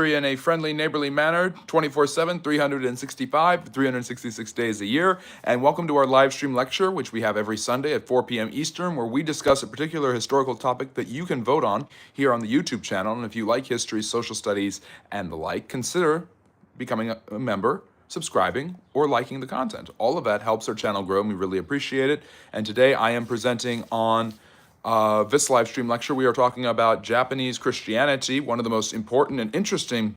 in a friendly, neighborly manner, 24/7, 365, 366 days a year. And welcome to our live stream lecture, which we have every Sunday at 4 p.m. Eastern, where we discuss a particular historical topic that you can vote on here on the YouTube channel. And if you like history, social studies, and the like, consider becoming a member, subscribing, or liking the content. All of that helps our channel grow, and we really appreciate it. And today I am presenting on this live stream lecture. We are talking about Japanese Christianity, one of the most important and interesting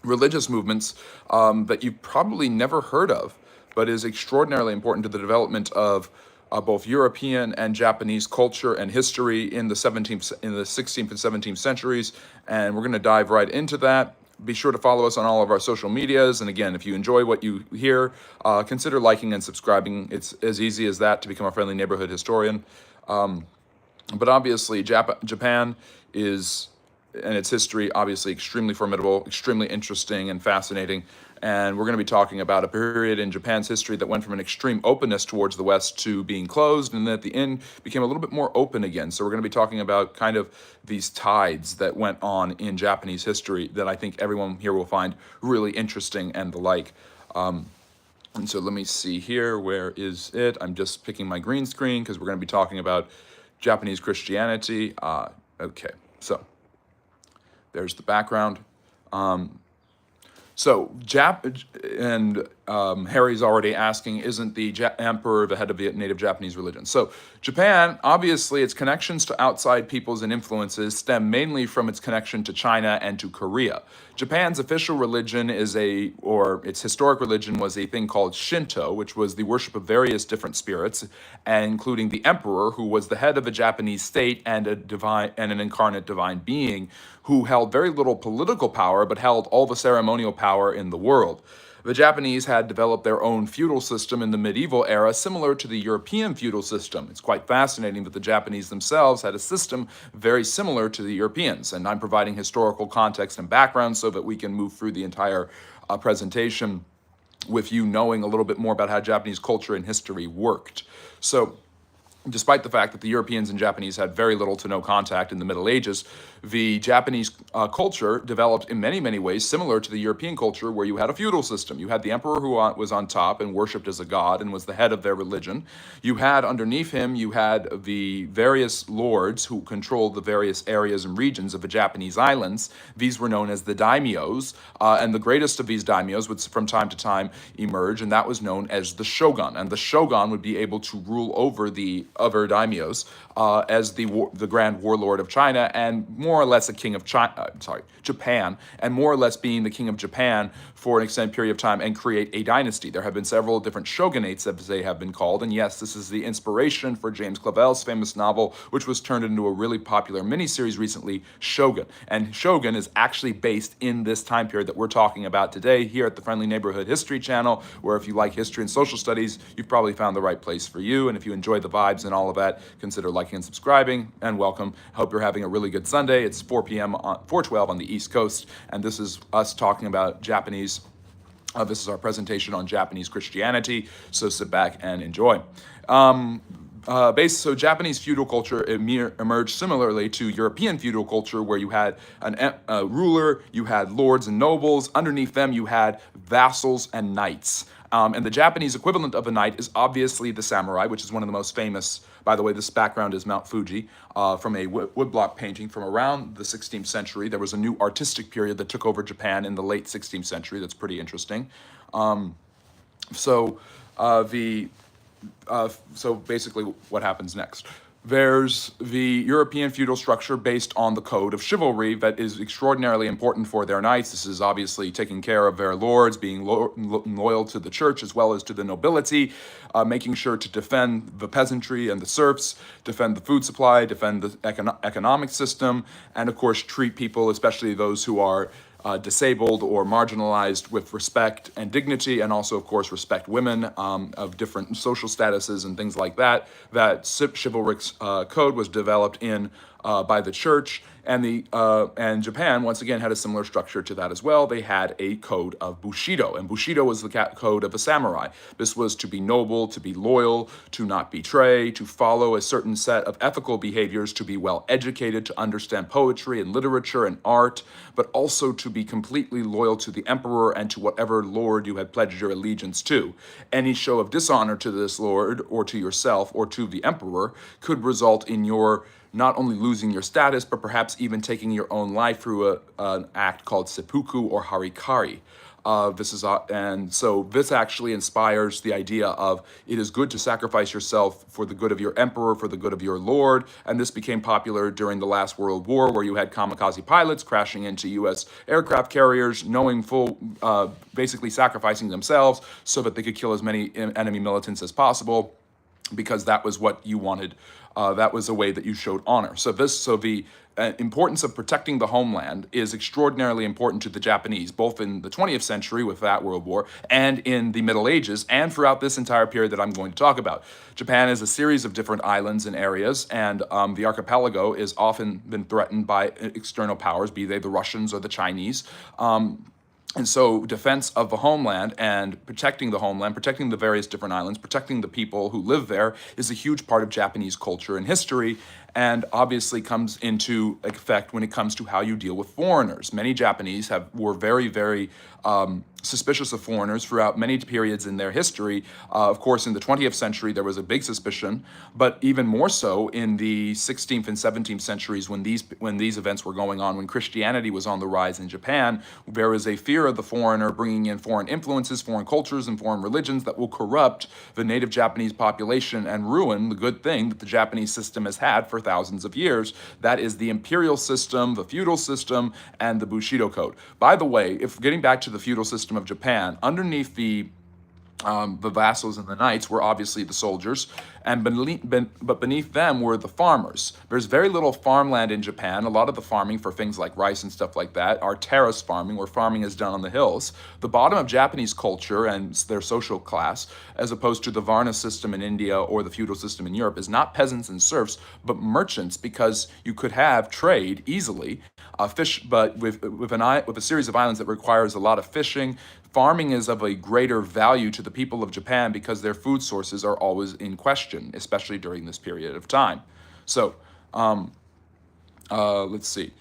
religious movements that you've probably never heard of, but is extraordinarily important to the development of both European and Japanese culture and history in the 16th and 17th centuries. And we're going to dive right into that. Be sure to follow us on all of our social medias. And again, if you enjoy what you hear, consider liking and subscribing. It's as easy as that to become a friendly neighborhood historian. But obviously, Japan is, and its history, obviously extremely formidable, extremely interesting and fascinating. And we're going to be talking about a period in Japan's history that went from an extreme openness towards the West to being closed, and then at the end became a little bit more open again. So we're going to be talking about kind of these tides that went on in Japanese history that I think everyone here will find really interesting and the like. And so let me see here. Where is it? I'm just picking my green screen because we're going to be talking about Japanese Christianity. Okay, so there's the background. Harry's already asking, isn't the emperor the head of the native Japanese religion? So Japan, obviously, its connections to outside peoples and influences stem mainly from its connection to China and to Korea. Japan's official religion its historic religion was a thing called Shinto, which was the worship of various different spirits, including the emperor, who was the head of a Japanese state and an incarnate divine being who held very little political power, but held all the ceremonial power in the world. The Japanese had developed their own feudal system in the medieval era, similar to the European feudal system. It's quite fascinating that the Japanese themselves had a system very similar to the Europeans. And I'm providing historical context and background so that we can move through the entire presentation with you knowing a little bit more about how Japanese culture and history worked. So, despite the fact that the Europeans and Japanese had very little to no contact in the Middle Ages, the Japanese culture developed in many, many ways similar to the European culture, where you had a feudal system. You had the emperor who was on top and worshipped as a god and was the head of their religion. You had underneath him, you had the various lords who controlled the various areas and regions of the Japanese islands. These were known as the daimyos, and the greatest of these daimyos would from time to time emerge, and that was known as the shogun. And the shogun would be able to rule over the other daimyos as the grand warlord of China, and more or less a king of Japan, and more or less being the king of Japan for an extended period of time and create a dynasty. There have been several different shogunates, as they have been called, and yes, this is the inspiration for James Clavell's famous novel, which was turned into a really popular miniseries recently, Shogun. And Shogun is actually based in this time period that we're talking about today here at the Friendly Neighborhood History channel, where if you like history and social studies, you've probably found the right place for you. And if you enjoy the vibes and all of that, consider liking and subscribing, and welcome. I hope you're having a really good Sunday. It's 4 p.m. 4:12 on the East Coast, and this is us talking about Japanese. This is our presentation on Japanese Christianity, so sit back and enjoy. So Japanese feudal culture emerged similarly to European feudal culture, where you had a ruler, you had lords and nobles. Underneath them, you had vassals and knights. And the Japanese equivalent of a knight is obviously the samurai, which is one of the most famous. By the way, this background is Mount Fuji, from a woodblock painting from around the 16th century. There was a new artistic period that took over Japan in the late 16th century. That's pretty interesting. So basically what happens next? There's the European feudal structure based on the code of chivalry that is extraordinarily important for their knights. This is obviously taking care of their lords, being loyal to the church as well as to the nobility, making sure to defend the peasantry and the serfs, defend the food supply, defend the economic system, and of course treat people, especially those who are disabled or marginalized, with respect and dignity, and also, of course, respect women of different social statuses and things like that. That chivalric code was developed in by the church. And Japan once again had a similar structure to that as well. They had a code of Bushido, and Bushido was the code of a samurai. This was to be noble, to be loyal, to not betray, to follow a certain set of ethical behaviors, to be well educated, to understand poetry and literature and art, but also to be completely loyal to the emperor and to whatever lord you had pledged your allegiance to. Any show of dishonor to this lord or to yourself or to the emperor could result in your not only losing your status, but perhaps even taking your own life through an act called seppuku or harikari. And so this actually inspires the idea of it is good to sacrifice yourself for the good of your emperor, for the good of your lord. And this became popular during the last World War, where you had kamikaze pilots crashing into U.S. aircraft carriers, knowing basically sacrificing themselves so that they could kill as many enemy militants as possible, because that was what you wanted. That was a way that you showed honor. So the importance of protecting the homeland is extraordinarily important to the Japanese, both in the 20th century with that World War and in the Middle Ages and throughout this entire period that I'm going to talk about. Japan is a series of different islands and areas, and the archipelago is often been threatened by external powers, be they the Russians or the Chinese. And so defense of the homeland and protecting the homeland, protecting the various different islands, protecting the people who live there is a huge part of Japanese culture and history, and obviously comes into effect when it comes to how you deal with foreigners. Many Japanese were very, very suspicious of foreigners throughout many periods in their history. Of course, in the 20th century, there was a big suspicion, but even more so in the 16th and 17th centuries when these events were going on, when Christianity was on the rise in Japan, there was a fear of the foreigner bringing in foreign influences, foreign cultures, and foreign religions that will corrupt the native Japanese population and ruin the good thing that the Japanese system has had for thousands of years. That is the imperial system, the feudal system, and the Bushido code. By the way, if getting back to the feudal system of Japan, underneath the vassals and the knights were obviously the soldiers, and but beneath them were the farmers. There's very little farmland in Japan. A lot of the farming for things like rice and stuff like that are terrace farming, where farming is done on the hills. The bottom of Japanese culture and their social class, as opposed to the Varna system in India or the feudal system in Europe, is not peasants and serfs, but merchants, because you could have trade easily, but with a series of islands that requires a lot of fishing. Farming is of a greater value to the people of Japan because their food sources are always in question, especially during this period of time. So, let's see.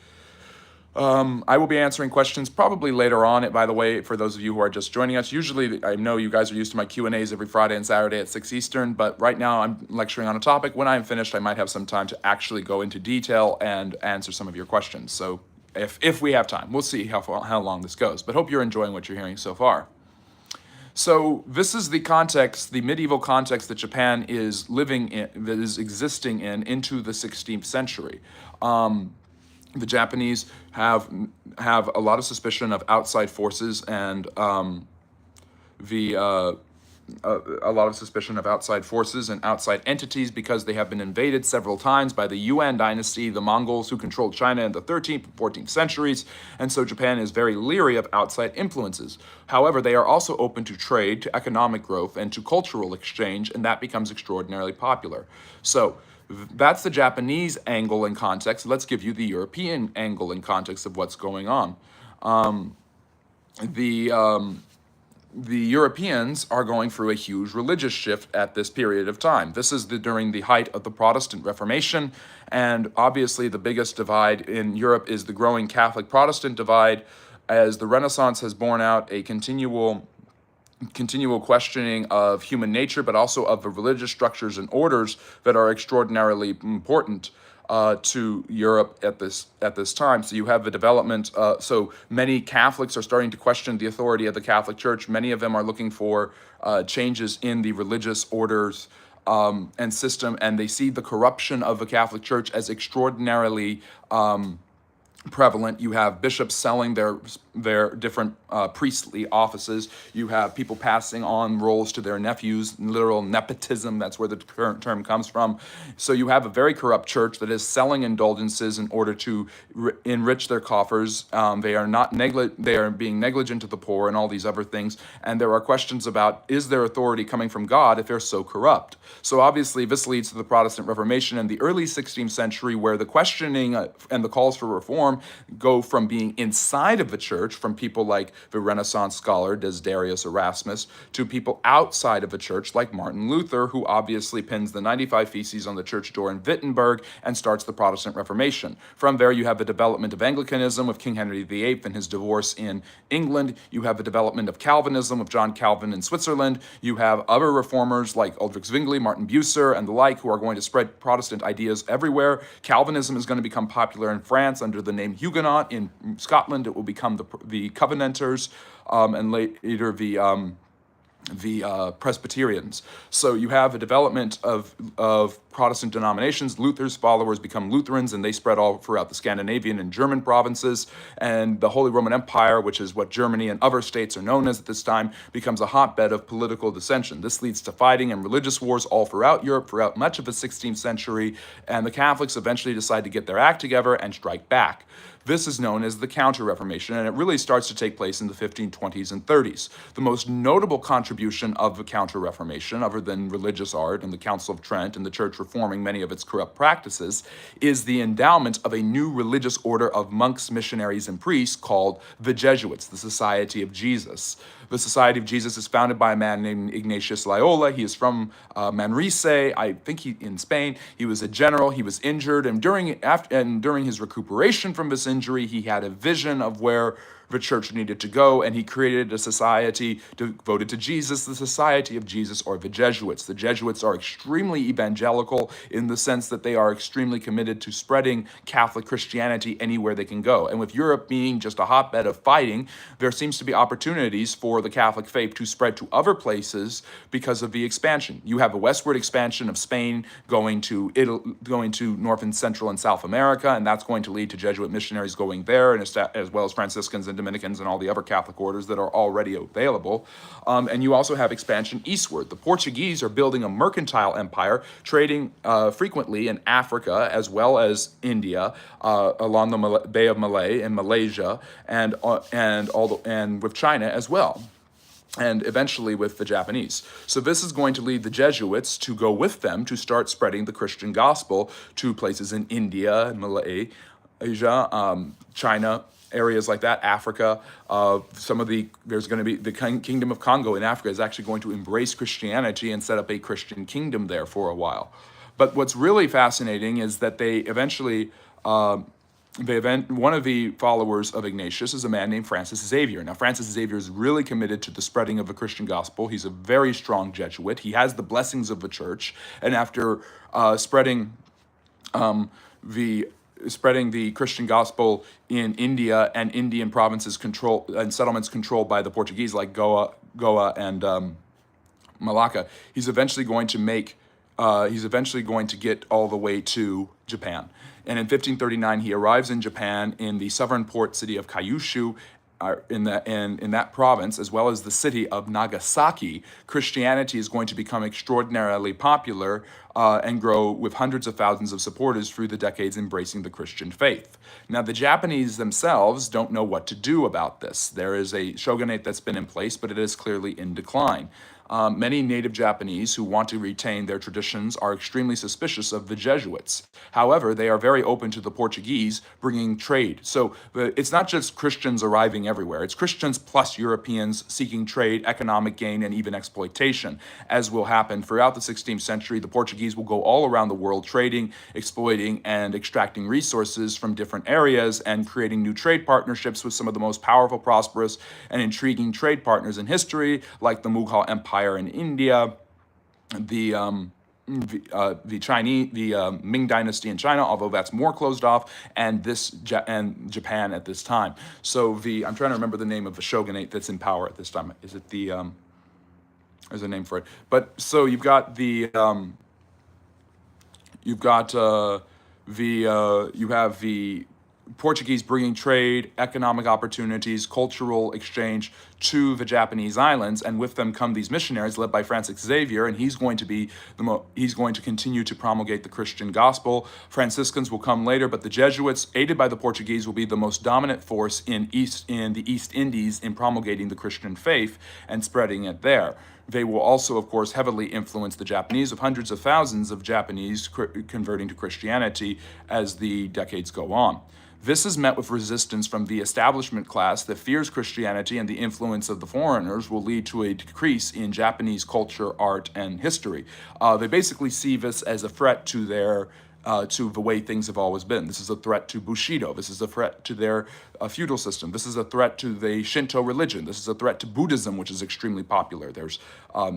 I will be answering questions probably later on. By the way, for those of you who are just joining us, usually I know you guys are used to my Q&As every Friday and Saturday at 6 Eastern, but right now I'm lecturing on a topic. When I'm finished, I might have some time to actually go into detail and answer some of your questions. So if we have time, we'll see how long this goes, but hope you're enjoying what you're hearing so far. So this is the context, the medieval context that Japan is living in, that is existing in into the 16th century. The Japanese have a lot of suspicion of outside forces and a lot of suspicion of outside forces and outside entities because they have been invaded several times by the Yuan dynasty, the Mongols who controlled China in the 13th and 14th centuries, and so Japan is very leery of outside influences. However, they are also open to trade, to economic growth, and to cultural exchange, and that becomes extraordinarily popular. So that's the Japanese angle and context. Let's give you the European angle and context of what's going on. The Europeans are going through a huge religious shift at this period of time. This is during the height of the Protestant Reformation, and obviously the biggest divide in Europe is the growing Catholic-Protestant divide, as the Renaissance has borne out a continual questioning of human nature, but also of the religious structures and orders that are extraordinarily important to Europe at this time. So you have the development. So many Catholics are starting to question the authority of the Catholic Church. Many of them are looking for changes in the religious orders and system, and they see the corruption of the Catholic Church as extraordinarily prevalent. You have bishops selling their different priestly offices. You have people passing on roles to their nephews, literal nepotism. That's where the current term comes from. So you have a very corrupt church that is selling indulgences in order to enrich their coffers. They are not they are being negligent to the poor and all these other things. And there are questions about, is their authority coming from God if they're so corrupt? So obviously this leads to the Protestant Reformation in the early 16th century, where the questioning and the calls for reform go from being inside of the church, from people like the Renaissance scholar Desiderius Erasmus, to people outside of the church like Martin Luther, who obviously pins the 95 Theses on the church door in Wittenberg and starts the Protestant Reformation. From there, you have the development of Anglicanism with King Henry VIII and his divorce in England. You have the development of Calvinism with John Calvin in Switzerland. You have other reformers like Ulrich Zwingli, Martin Bucer, and the like, who are going to spread Protestant ideas everywhere. Calvinism is going to become popular in France under the name Huguenot. In Scotland, it will become the Covenanters, and later the Presbyterians. So you have a development of Protestant denominations. Luther's followers become Lutherans, and they spread all throughout the Scandinavian and German provinces. And the Holy Roman Empire, which is what Germany and other states are known as at this time, becomes a hotbed of political dissension. This leads to fighting and religious wars all throughout Europe, throughout much of the 16th century, and the Catholics eventually decide to get their act together and strike back. This is known as the Counter-Reformation, and it really starts to take place in the 1520s and 30s. The most notable contribution of the Counter-Reformation, other than religious art and the Council of Trent and the Church reforming many of its corrupt practices, is the endowment of a new religious order of monks, missionaries, and priests called the Jesuits, the Society of Jesus. The Society of Jesus is founded by a man named Ignatius Loyola. He is from Manresa, I think in Spain. He was a general. He was injured, and during his recuperation from this injury, he had a vision of where the church needed to go, and he created a society devoted to Jesus, the Society of Jesus, or the Jesuits. The Jesuits are extremely evangelical in the sense that they are extremely committed to spreading Catholic Christianity anywhere they can go. And with Europe being just a hotbed of fighting, there seems to be opportunities for the Catholic faith to spread to other places because of the expansion. You have a westward expansion of Spain going to Italy, going to North and Central and South America, and that's going to lead to Jesuit missionaries going there, and as well as Franciscans and Dominicans and all the other Catholic orders that are already available. And you also have expansion eastward. The Portuguese are building a mercantile empire, trading frequently in Africa as well as India, along the Bay of Malay in Malaysia, and with China as well, and eventually with the Japanese. So this is going to lead the Jesuits to go with them to start spreading the Christian gospel to places in India, Malaysia, China, areas like that, Africa. There's going to be the Kingdom of Congo in Africa is actually going to embrace Christianity and set up a Christian kingdom there for a while. But what's really fascinating is that they eventually, one of the followers of Ignatius is a man named Francis Xavier. Now, Francis Xavier is really committed to the spreading of the Christian gospel. He's a very strong Jesuit. He has the blessings of the church. And after spreading the Christian gospel in India and Indian provinces and settlements controlled by the Portuguese, like Goa and Malacca, he's eventually going to get all the way to Japan. And in 1539, he arrives in Japan in the southern port city of Kyushu. In that province, as well as the city of Nagasaki, Christianity is going to become extraordinarily popular and grow with hundreds of thousands of supporters through the decades embracing the Christian faith. Now, the Japanese themselves don't know what to do about this. There is a shogunate that's been in place, but it is clearly in decline. Many native Japanese who want to retain their traditions are extremely suspicious of the Jesuits. However, they are very open to the Portuguese bringing trade. So it's not just Christians arriving everywhere. It's Christians plus Europeans seeking trade, economic gain, and even exploitation. As will happen throughout the 16th century, the Portuguese will go all around the world trading, exploiting, and extracting resources from different areas and creating new trade partnerships with some of the most powerful, prosperous, and intriguing trade partners in history, like the Mughal Empire in India, the Ming Dynasty in China, although that's more closed off, and Japan at this time. So I'm trying to remember the name of the shogunate that's in power at this time. Is it there's a name for it. But so you have the Portuguese bringing trade, economic opportunities, cultural exchange to the Japanese islands, and with them come these missionaries led by Francis Xavier, and he's going to be he's going to continue to promulgate the Christian gospel. Franciscans will come later, but the Jesuits, aided by the Portuguese, will be the most dominant force in the East Indies in promulgating the Christian faith and spreading it there. They will also, of course, heavily influence the Japanese, with hundreds of thousands of Japanese converting to Christianity as the decades go on. This is met with resistance from the establishment class that fears Christianity, and the influence of the foreigners will lead to a decrease in Japanese culture, art, and history. They basically see this as a threat to their to the way things have always been. This is a threat to Bushido. This is a threat to their feudal system. This is a threat to the Shinto religion. This is a threat to Buddhism, which is extremely popular. There's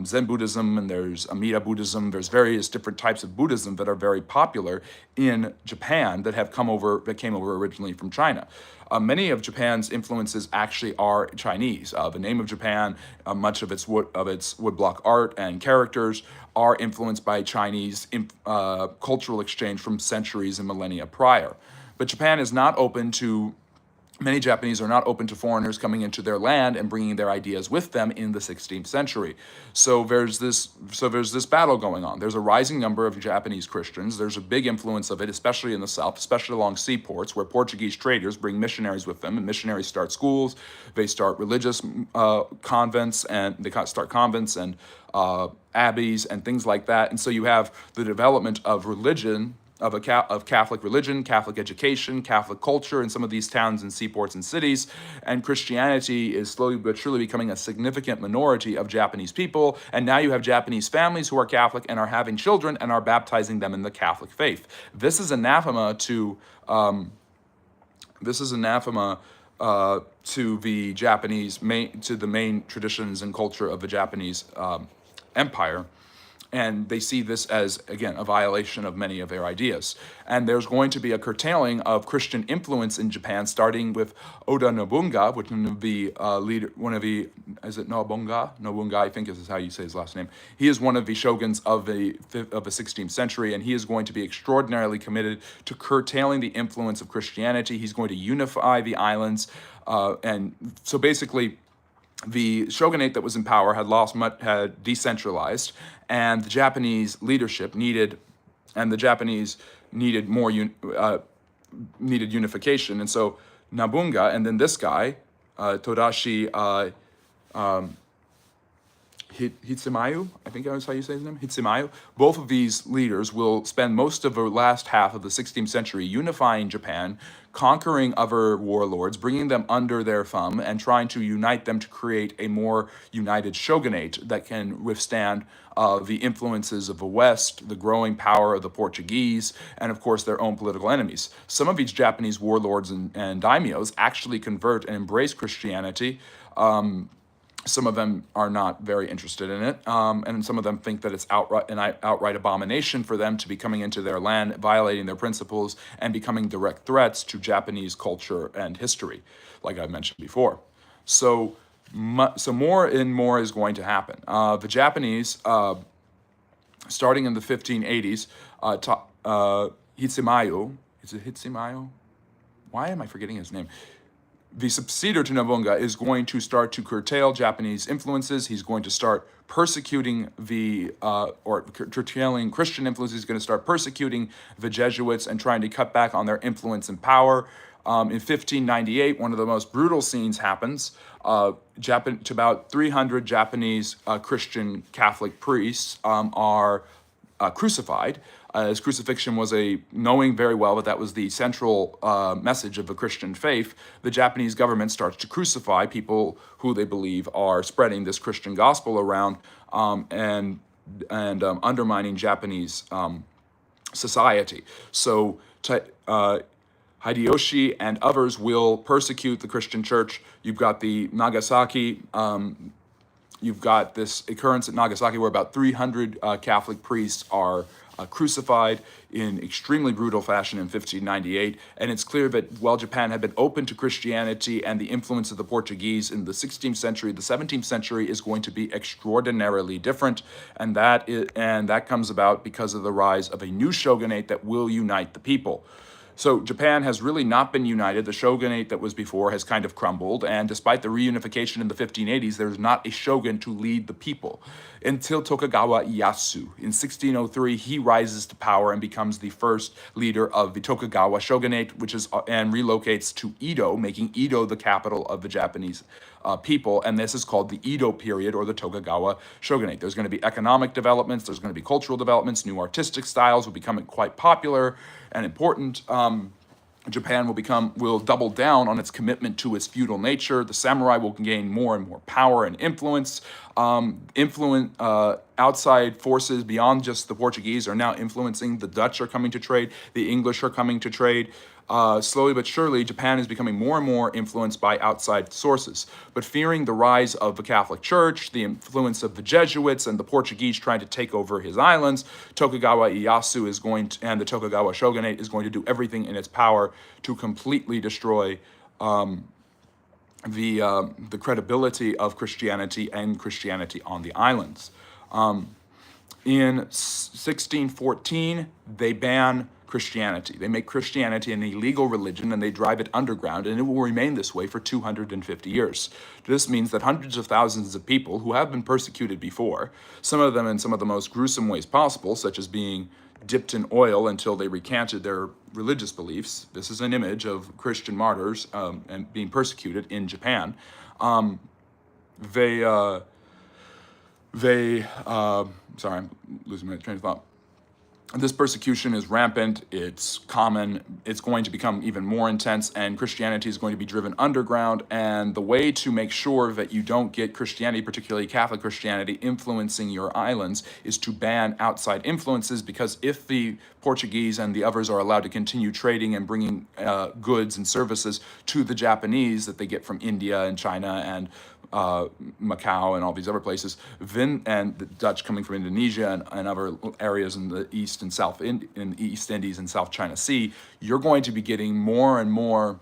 Zen Buddhism and there's Amida Buddhism. There's various different types of Buddhism that are very popular in Japan that came over originally from China. Many of Japan's influences actually are Chinese. The name of Japan, much of its woodblock art and characters are influenced by Chinese cultural exchange from centuries and millennia prior. But Japan is not open to Many Japanese are not open to foreigners coming into their land and bringing their ideas with them in the 16th century. So there's this battle going on. There's a rising number of Japanese Christians. There's a big influence of it, especially in the south, especially along seaports, where Portuguese traders bring missionaries with them, and missionaries start schools. They start religious convents, and they start convents and abbeys and things like that. And so you have the development of religion, of Catholic religion, Catholic education, Catholic culture in some of these towns and seaports and cities, and Christianity is slowly but surely becoming a significant minority of Japanese people. And now you have Japanese families who are Catholic and are having children and are baptizing them in the Catholic faith. This is anathema to the Japanese to the main traditions and culture of the Japanese empire. And they see this as, again, a violation of many of their ideas. And there's going to be a curtailing of Christian influence in Japan, starting with Oda Nobunaga, which is the is it Nobunaga? Nobunaga, I think is how you say his last name. He is one of the shoguns of the 16th century, and he is going to be extraordinarily committed to curtailing the influence of Christianity. He's going to unify the islands. And so basically, the shogunate that was in power had decentralized, and the Japanese leadership needed more unification. And so Nobunaga and then this guy, Todashi Hitsumayu, I think that's how you say his name, Hitsumayu. Both of these leaders will spend most of the last half of the 16th century unifying Japan, conquering other warlords, bringing them under their thumb, and trying to unite them to create a more united shogunate that can withstand the influences of the West, the growing power of the Portuguese, and of course their own political enemies. Some of these Japanese warlords and daimyos actually convert and embrace Christianity. Some of them are not very interested in it, and some of them think that it's an outright abomination for them to be coming into their land, violating their principles, and becoming direct threats to Japanese culture and history, like I mentioned before. So more and more is going to happen. The Japanese, starting in the 1580s, Hitsumayu, is it Hitsumayu? Why am I forgetting his name? The successor to Nobunaga is going to start to curtail Japanese influences. He's going to start persecuting or curtailing Christian influences. He's going to start persecuting the Jesuits and trying to cut back on their influence and power. In 1598, one of the most brutal scenes happens. To about 300 Japanese Christian Catholic priests are crucified. As crucifixion was knowing very well that was the central message of the Christian faith, the Japanese government starts to crucify people who they believe are spreading this Christian gospel around and undermining Japanese society. So Hideyoshi and others will persecute the Christian church. You've got the Nagasaki. You've got this occurrence at Nagasaki where about 300 Catholic priests are crucified in extremely brutal fashion in 1598. And it's clear that while Japan had been open to Christianity and the influence of the Portuguese in the 16th century, the 17th century is going to be extraordinarily different. And that comes about because of the rise of a new shogunate that will unite the people. So Japan has really not been united. The shogunate that was before has kind of crumbled, and despite the reunification in the 1580s, there's not a shogun to lead the people. Until Tokugawa Ieyasu. In 1603, he rises to power and becomes the first leader of the Tokugawa shogunate, which is and relocates to Edo, making Edo the capital of the Japanese people, and this is called the Edo period or the Tokugawa shogunate. There's going to be economic developments, there's going to be cultural developments, new artistic styles will become quite popular and important. Japan will double down on its commitment to its feudal nature. The samurai will gain more and more power and influence. Outside forces beyond just the Portuguese are now influencing. The Dutch are coming to trade. The English are coming to trade. Slowly but surely, Japan is becoming more and more influenced by outside sources. But fearing the rise of the Catholic Church, the influence of the Jesuits, and the Portuguese trying to take over his islands, Tokugawa Ieyasu and the Tokugawa shogunate is going to do everything in its power to completely destroy the credibility of Christianity and Christianity on the islands. In 1614, they ban Christianity. They make Christianity an illegal religion and they drive it underground, and it will remain this way for 250 years. This means that hundreds of thousands of people who have been persecuted before, some of them in some of the most gruesome ways possible, such as being dipped in oil until they recanted their religious beliefs. This is an image of Christian martyrs and being persecuted in Japan. Sorry, I'm losing my train of thought. This persecution is rampant, it's common, it's going to become even more intense, and Christianity is going to be driven underground. And the way to make sure that you don't get Christianity, particularly Catholic Christianity, influencing your islands is to ban outside influences, because if the Portuguese and the others are allowed to continue trading and bringing goods and services to the Japanese that they get from India and China and Macau and all these other places, and the Dutch coming from Indonesia and other areas in the East and South in the East Indies and South China Sea, you're going to be getting more and more.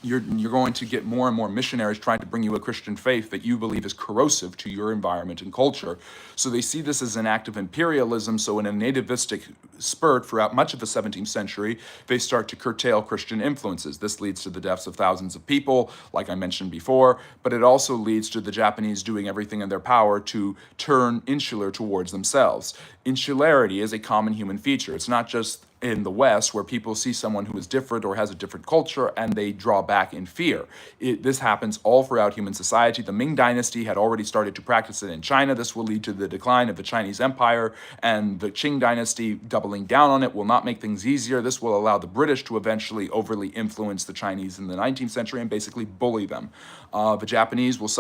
You're going to get more and more missionaries trying to bring you a Christian faith that you believe is corrosive to your environment and culture. So they see this as an act of imperialism. So in a nativistic spurt throughout much of the 17th century, they start to curtail Christian influences. This leads to the deaths of thousands of people, like I mentioned before, but it also leads to the Japanese doing everything in their power to turn insular towards themselves. Insularity is a common human feature. It's not just in the West, where people see someone who is different or has a different culture and they draw back in fear. This happens all throughout human society. The Ming Dynasty had already started to practice it in China. This will lead to the decline of the Chinese Empire, and the Qing Dynasty doubling down on it will not make things easier. This will allow the British to eventually overly influence the Chinese in the 19th century and basically bully them. The Japanese might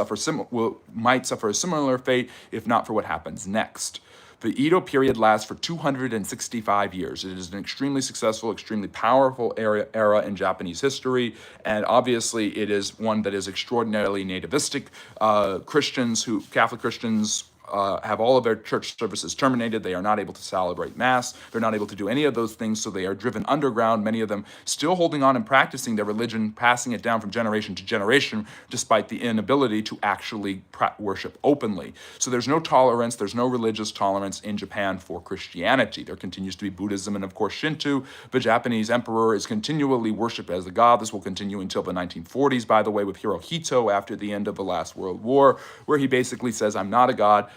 suffer a similar fate if not for what happens next. The Edo period lasts for 265 years. It is an extremely successful, extremely powerful era in Japanese history, and obviously it is one that is extraordinarily nativistic. Catholic Christians, have all of their church services terminated. They are not able to celebrate Mass. They're not able to do any of those things, so they are driven underground, many of them still holding on and practicing their religion, passing it down from generation to generation, despite the inability to actually worship openly. So there's no tolerance, there's no religious tolerance in Japan for Christianity. There continues to be Buddhism and, of course, Shinto. The Japanese emperor is continually worshipped as a god. This will continue until the 1940s, by the way, with Hirohito after the end of the last World War, where he basically says, I'm not a god,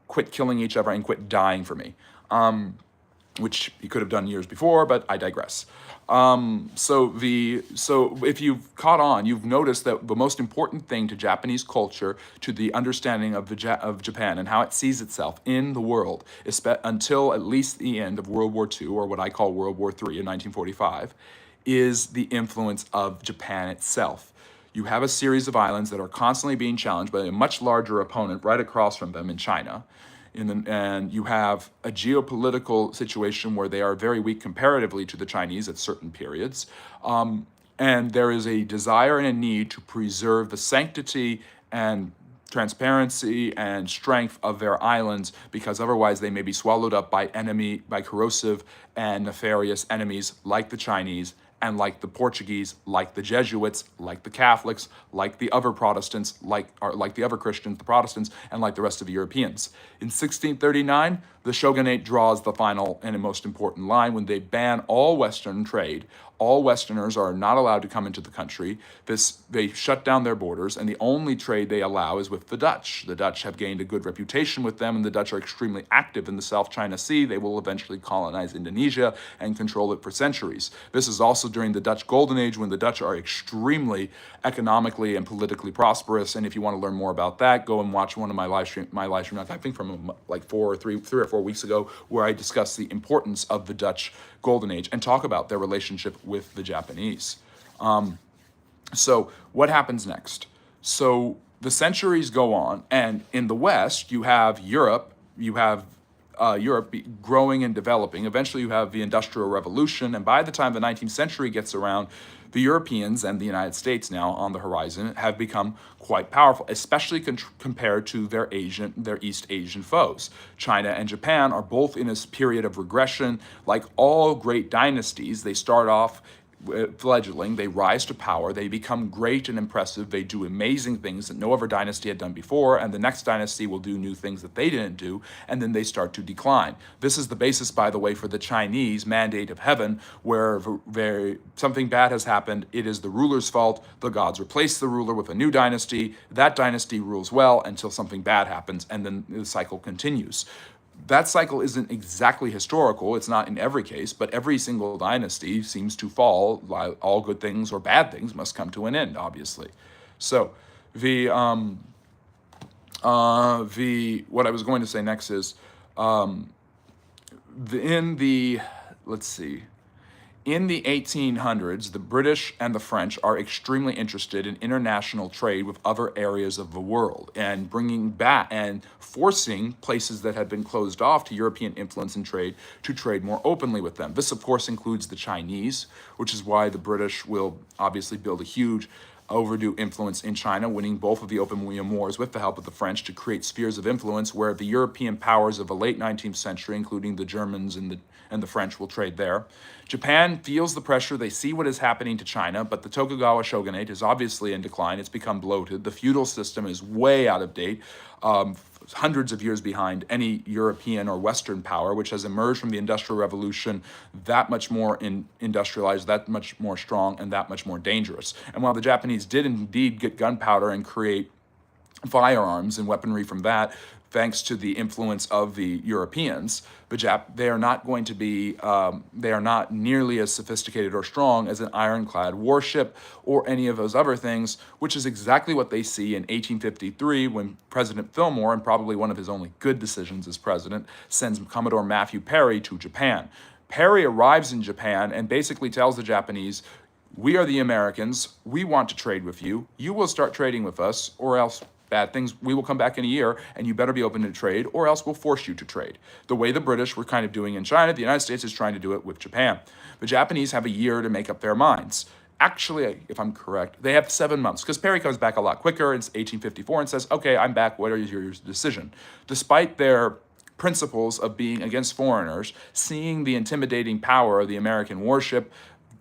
quit killing each other and quit dying for me, which he could have done years before, but I digress. So if you've caught on, you've noticed that the most important thing to Japanese culture, to the understanding of Japan and how it sees itself in the world, until at least the end of World War II, or what I call World War III in 1945, is the influence of Japan itself. You have a series of islands that are constantly being challenged by a much larger opponent right across from them in China. And you have a geopolitical situation where they are very weak comparatively to the Chinese at certain periods. And there is a desire and a need to preserve the sanctity and transparency and strength of their islands, because otherwise they may be swallowed up by corrosive and nefarious enemies like the Chinese and like the Portuguese, like the Jesuits, like the Catholics, like the other Protestants, like the other Christians, the Protestants, and like the rest of the Europeans. In 1639, the shogunate draws the final and most important line when they ban all Western trade, all Westerners are not allowed to come into the country. They shut down their borders, and the only trade they allow is with the Dutch. The Dutch have gained a good reputation with them, and the Dutch are extremely active in the South China Sea. They will eventually colonize Indonesia and control it for centuries. This is also during the Dutch Golden Age, when the Dutch are extremely economically and politically prosperous. And if you want to learn more about that, go and watch one of my live stream, I think from like 3 or 4 weeks ago, where I discuss the importance of the Dutch Golden Age and talk about their relationship with the Japanese. So what happens next? So the centuries go on, and in the West, you have Europe, Europe growing and developing. Eventually, you have the Industrial Revolution, and by the time the 19th century gets around, the Europeans and the United States, now on the horizon, have become quite powerful, especially compared to their East Asian foes. China and Japan are both in a period of regression. Like all great dynasties, they start off fledgling, they rise to power, they become great and impressive, they do amazing things that no other dynasty had done before, and the next dynasty will do new things that they didn't do, and then they start to decline. This is the basis, by the way, for the Chinese mandate of heaven, where something bad has happened, it is the ruler's fault, the gods replace the ruler with a new dynasty, that dynasty rules well until something bad happens, and then the cycle continues. That cycle isn't exactly historical, it's not in every case, but every single dynasty seems to fall. All good things or bad things must come to an end, obviously. So what I was going to say next is, in the 1800s, the British and the French are extremely interested in international trade with other areas of the world, and bringing back and forcing places that had been closed off to European influence and trade to trade more openly with them. This, of course, includes the Chinese, which is why the British will obviously build a huge overdue influence in China, winning both of the Opium Wars with the help of the French to create spheres of influence where the European powers of the late 19th century, including the Germans and the French, will trade there. Japan feels the pressure. They see what is happening to China, but the Tokugawa shogunate is obviously in decline. It's become bloated. The feudal system is way out of date, hundreds of years behind any European or Western power, which has emerged from the Industrial Revolution that much more industrialized, that much more strong, and that much more dangerous. And while the Japanese did indeed get gunpowder and create firearms and weaponry from that, thanks to the influence of the Europeans, they are not going to be, they are not nearly as sophisticated or strong as an ironclad warship or any of those other things, which is exactly what they see in 1853 when President Fillmore, and probably one of his only good decisions as president, sends Commodore Matthew Perry to Japan. Perry arrives in Japan and basically tells the Japanese, "We are the Americans, we want to trade with you, you will start trading with us, or else bad things, we will come back in a year, and you better be open to trade, or else we'll force you to trade." The way the British were kind of doing in China, the United States is trying to do it with Japan. The Japanese have a year to make up their minds. Actually, if I'm correct, they have 7 months, because Perry comes back a lot quicker in 1854 and says, "Okay, I'm back, what is your decision?" Despite their principles of being against foreigners, seeing the intimidating power of the American warship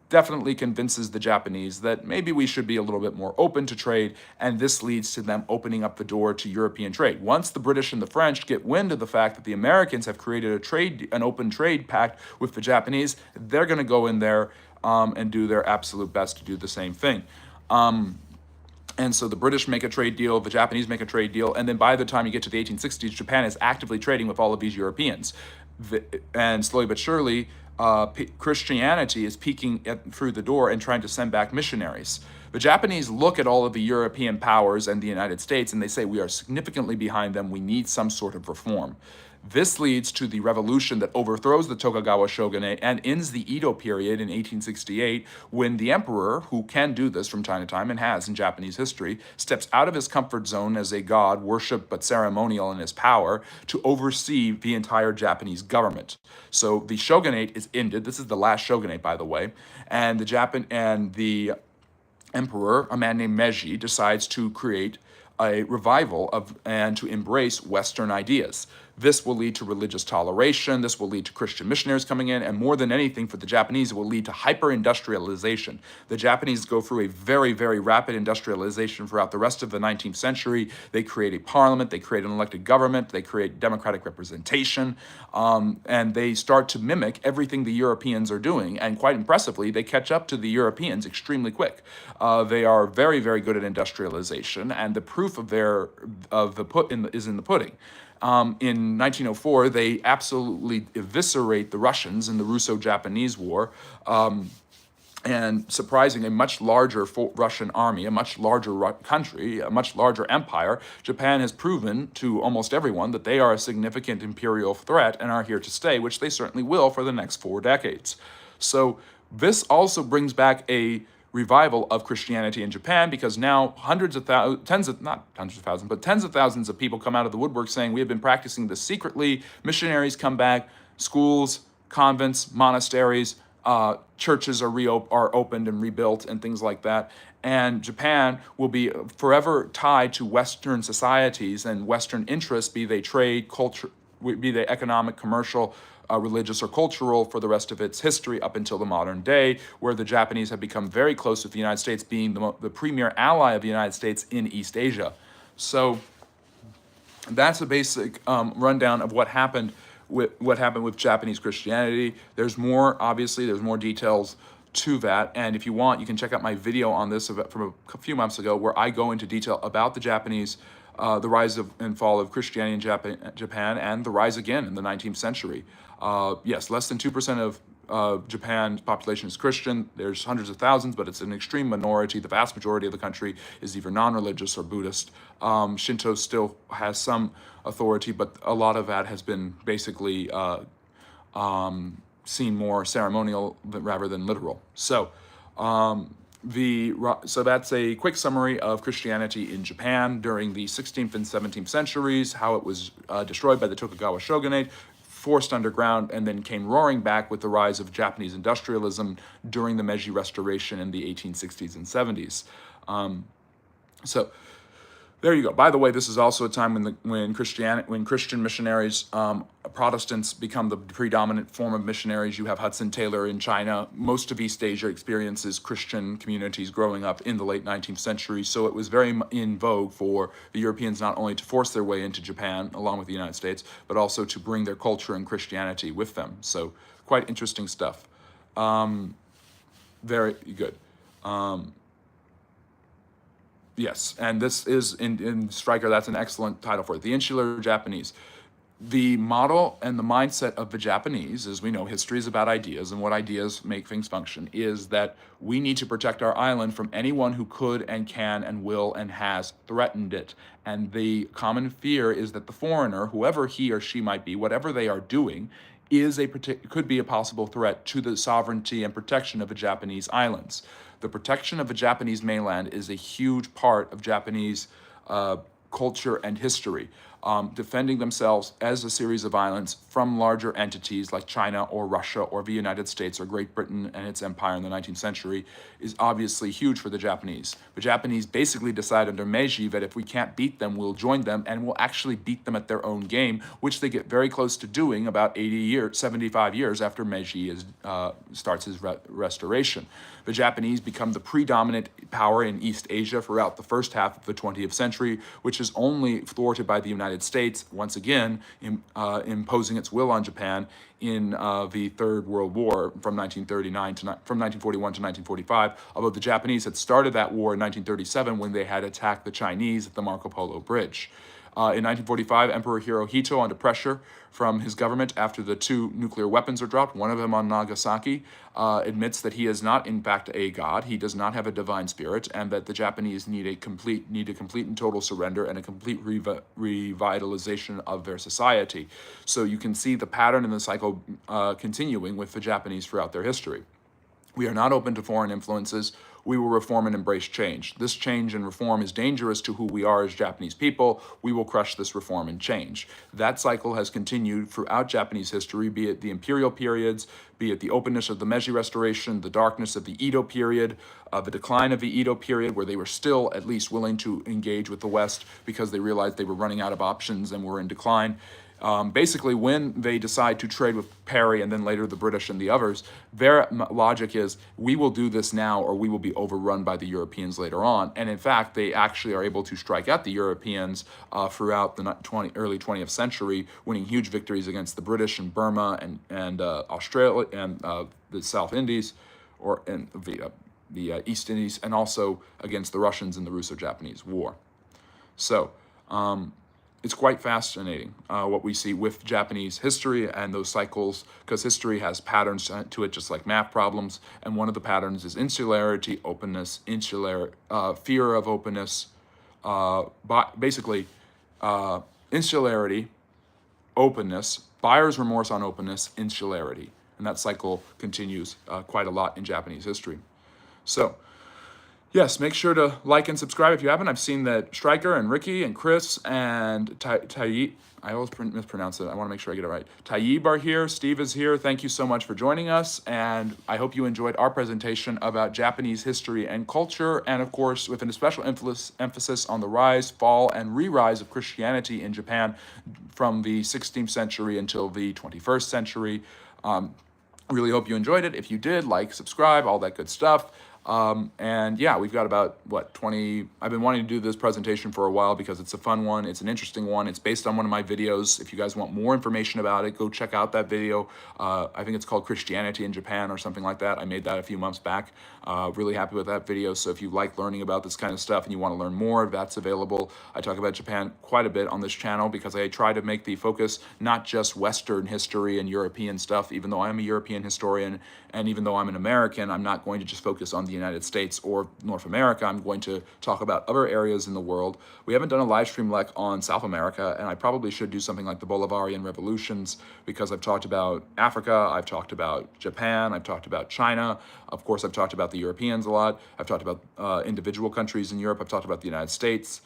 definitely convinces the Japanese that maybe we should be a little bit more open to trade, and this leads to them opening up the door to European trade. Once the British and the French get wind of the fact that the Americans have created an open trade pact with the Japanese, they're going to go in there and do their absolute best to do the same thing. And so the British make a trade deal, the Japanese make a trade deal, and then by the time you get to the 1860s, Japan is actively trading with all of these Europeans. And slowly but surely, Christianity is peeking through the door and trying to send back missionaries. The Japanese look at all of the European powers and the United States, and they say, we are significantly behind them, we need some sort of reform. This leads to the revolution that overthrows the Tokugawa shogunate and ends the Edo period in 1868, when the emperor, who can do this from time to time and has in Japanese history, steps out of his comfort zone as a god, worshipped but ceremonial in his power, to oversee the entire Japanese government. So the shogunate is ended. This is the last shogunate, by the way, and the emperor, a man named Meiji, decides to create a revival and to embrace Western ideas. This will lead to religious toleration. This will lead to Christian missionaries coming in. And more than anything, for the Japanese, it will lead to hyper-industrialization. The Japanese go through a very, very rapid industrialization throughout the rest of the 19th century. They create a parliament. They create an elected government. They create democratic representation. And they start to mimic everything the Europeans are doing. And quite impressively, they catch up to the Europeans extremely quick. They are very, very good at industrialization. And the proof is in the pudding. In 1904, they absolutely eviscerate the Russians in the Russo-Japanese War, and surprising a much larger Russian army, a much larger country, a much larger empire. Japan has proven to almost everyone that they are a significant imperial threat and are here to stay, which they certainly will for the next 4 decades. So this also brings back a revival of Christianity in Japan, because now tens of thousands of people come out of the woodwork saying, we have been practicing this secretly. Missionaries come back, schools, convents, monasteries, churches are opened and rebuilt and things like that. And Japan will be forever tied to Western societies and Western interests, be they trade, culture, be they economic, commercial, religious, or cultural, for the rest of its history up until the modern day, where the Japanese have become very close with the United States, being the premier ally of the United States in East Asia. So that's a basic rundown of what happened with Japanese Christianity. There's more details to that, and if you want, you can check out my video on this from a few months ago, where I go into detail about the Japanese, the rise and fall of Christianity in Japan, and the rise again in the 19th century. Yes, less than 2% of Japan's population is Christian. There's hundreds of thousands, but it's an extreme minority. The vast majority of the country is either non-religious or Buddhist. Shinto still has some authority, but a lot of that has been basically seen more ceremonial rather than literal. So that's a quick summary of Christianity in Japan during the 16th and 17th centuries, how it was destroyed by the Tokugawa shogunate, forced underground, and then came roaring back with the rise of Japanese industrialism during the Meiji Restoration in the 1860s and 70s. So there you go. By the way, this is also a time when Christian missionaries, Protestants, become the predominant form of missionaries. You have Hudson Taylor in China. Most of East Asia experiences Christian communities growing up in the late 19th century. So it was very in vogue for the Europeans not only to force their way into Japan along with the United States, but also to bring their culture and Christianity with them. So quite interesting stuff. Very good. Yes, and this is in Stryker, that's an excellent title for it. The Insular Japanese. The model and the mindset of the Japanese, as we know, history is about ideas, and what ideas make things function, is that we need to protect our island from anyone who could and can and will and has threatened it. And the common fear is that the foreigner, whoever he or she might be, whatever they are doing, could be a possible threat to the sovereignty and protection of the Japanese islands. The protection of the Japanese mainland is a huge part of Japanese culture and history. Defending themselves as a series of islands from larger entities like China or Russia or the United States or Great Britain and its empire in the 19th century is obviously huge for the Japanese. The Japanese basically decide under Meiji that if we can't beat them, we'll join them, and we'll actually beat them at their own game, which they get very close to doing about 75 years after Meiji starts his restoration. The Japanese become the predominant power in East Asia throughout the first half of the 20th century, which is only thwarted by the United States, once again imposing its will on Japan in the Third World War from 1941 to 1945, although the Japanese had started that war in 1937 when they had attacked the Chinese at the Marco Polo Bridge. In 1945, Emperor Hirohito, under pressure from his government after the 2 nuclear weapons are dropped, one of them on Nagasaki, admits that he is not, in fact, a god. He does not have a divine spirit, and that the Japanese need a complete and total surrender and a complete revitalization of their society. So you can see the pattern and the cycle continuing with the Japanese throughout their history. We are not open to foreign influences. We will reform and embrace change. This change and reform is dangerous to who we are as Japanese people. We will crush this reform and change. That cycle has continued throughout Japanese history, be it the imperial periods, be it the openness of the Meiji Restoration, the darkness of the Edo period, the decline of the Edo period, where they were still at least willing to engage with the West because they realized they were running out of options and were in decline. Basically, when they decide to trade with Perry and then later the British and the others, their logic is, we will do this now or we will be overrun by the Europeans later on. And in fact, they actually are able to strike at the Europeans throughout the early 20th century, winning huge victories against the British in Burma and Australia and the South Indies, or in the East Indies, and also against the Russians in the Russo-Japanese War. So it's quite fascinating what we see with Japanese history and those cycles, because history has patterns to it, just like math problems. And one of the patterns is insularity, openness, fear of openness, basically insularity, openness, buyer's remorse on openness, insularity. And that cycle continues quite a lot in Japanese history. So, yes, make sure to like and subscribe if you haven't. I've seen that Stryker and Ricky and Chris and Tayyip, I always mispronounce it. I want to make sure I get it right. Tayyip are here. Steve is here. Thank you so much for joining us. And I hope you enjoyed our presentation about Japanese history and culture. And of course, with a special emphasis on the rise, fall, and re-rise of Christianity in Japan from the 16th century until the 21st century. Really hope you enjoyed it. If you did, like, subscribe, all that good stuff. And yeah, we've got about, 20, I've been wanting to do this presentation for a while because it's a fun one, it's an interesting one, it's based on one of my videos. If you guys want more information about it, go check out that video. I think it's called Christianity in Japan or something like that. I made that a few months back. Really happy with that video. So if you like learning about this kind of stuff and you want to learn more, that's available. I talk about Japan quite a bit on this channel because I try to make the focus not just Western history and European stuff, even though I'm a European historian, and even though I'm an American, I'm not going to just focus on the United States or North America. I'm going to talk about other areas in the world. We haven't done a live stream like on South America, and I probably should do something like the Bolivarian revolutions, because I've talked about Africa, I've talked about Japan, I've talked about China. Of course, I've talked about the Europeans a lot. I've talked about individual countries in Europe. I've talked about the United States.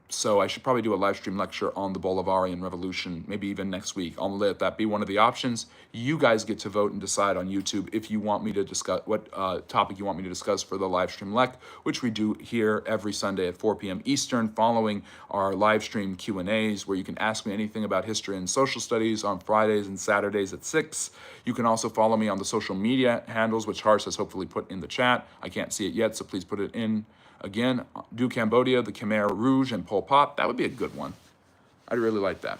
So I should probably do a live stream lecture on the Bolivarian Revolution, maybe even next week. I'll let that be one of the options. You guys get to vote and decide on YouTube if you want me to discuss what topic you want me to discuss for the live stream lec, which we do here every Sunday at 4 p.m. Eastern, following our live stream Q&As, where you can ask me anything about history and social studies on Fridays and Saturdays at 6. You can also follow me on the social media handles, which Harsh has hopefully put in the chat. I can't see it yet, so please put it in. Again, do Cambodia, the Khmer Rouge, and Pol Pot. That would be a good one. I'd really like that.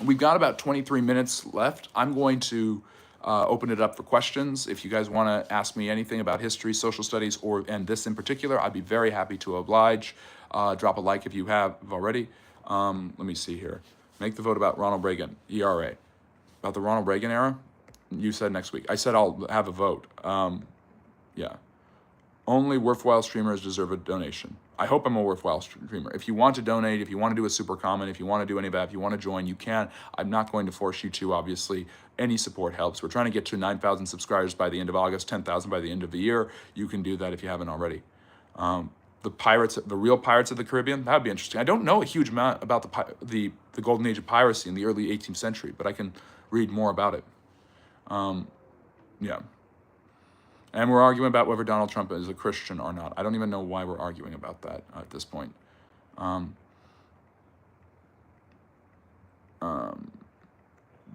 We've got about 23 minutes left. I'm going to open it up for questions. If you guys want to ask me anything about history, social studies, and this in particular, I'd be very happy to oblige. Drop a like if you have already. Let me see here. Make the vote about Ronald Reagan, ERA. About the Ronald Reagan era? You said next week. I said I'll have a vote. Yeah. Only worthwhile streamers deserve a donation. I hope I'm a worthwhile streamer. If you want to donate, if you want to do a super comment, if you want to do any of that, if you want to join, you can. I'm not going to force you to, obviously. Any support helps. We're trying to get to 9,000 subscribers by the end of August, 10,000 by the end of the year. You can do that if you haven't already. The real Pirates of the Caribbean, that would be interesting. I don't know a huge amount about the golden age of piracy in the early 18th century, but I can read more about it. Yeah. And we're arguing about whether Donald Trump is a Christian or not. I don't even know why we're arguing about that at this point.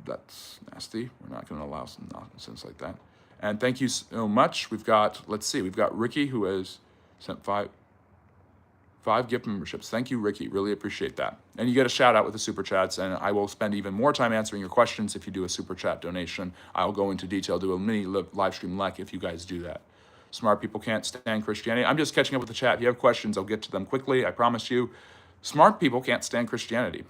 That's nasty. We're not going to allow some nonsense like that. And thank you so much. We've got, let's see, we've got Ricky, who has sent five gift memberships. Thank you, Ricky. Really appreciate that. And you get a shout out with the super chats, and I will spend even more time answering your questions if you do a super chat donation. I'll go into detail, do a mini live stream lec if you guys do that. Smart people can't stand Christianity. I'm just catching up with the chat. If you have questions, I'll get to them quickly. I promise you. Smart people can't stand Christianity.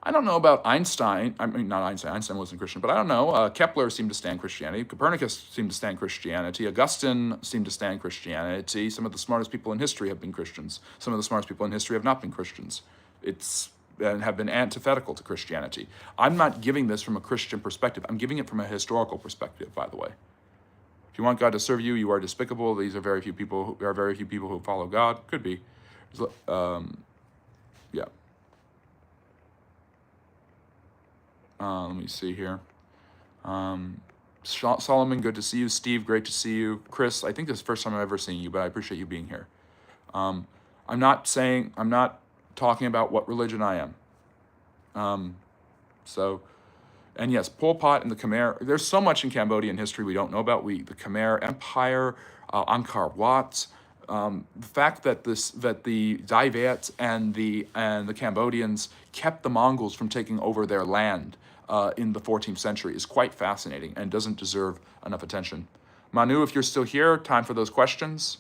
I don't know about Einstein. I mean, not Einstein. Einstein wasn't Christian, but I don't know. Kepler seemed to stand Christianity. Copernicus seemed to stand Christianity. Augustine seemed to stand Christianity. Some of the smartest people in history have been Christians. Some of the smartest people in history have not been Christians. And have been antithetical to Christianity. I'm not giving this from a Christian perspective. I'm giving it from a historical perspective, by the way. If you want God to serve you, you are despicable. These are very few people. There are very few people who follow God. Could be. Yeah. Let me see here. Solomon, good to see you. Steve, great to see you. Chris, I think this is the first time I've ever seen you, but I appreciate you being here. I'm not talking about what religion I am. So, and yes, Pol Pot and the Khmer, there's so much in Cambodian history we don't know about. The Khmer Empire, Angkor Wat, the fact that the Dai Viet and the Cambodians kept the Mongols from taking over their land in the 14th century is quite fascinating and doesn't deserve enough attention. Manu, if you're still here, time for those questions.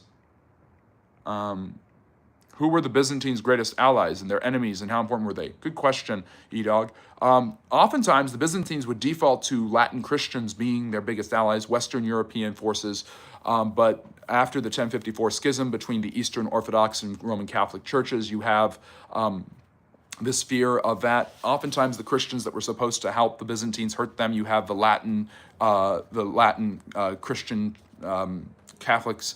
Who were the Byzantines' greatest allies and their enemies, and how important were they? Good question, E-Dog. Oftentimes, the Byzantines would default to Latin Christians being their biggest allies, Western European forces. But after the 1054 schism between the Eastern Orthodox and Roman Catholic churches, you have this fear of that. Oftentimes, the Christians that were supposed to help the Byzantines hurt them. You have the Latin Christian Catholics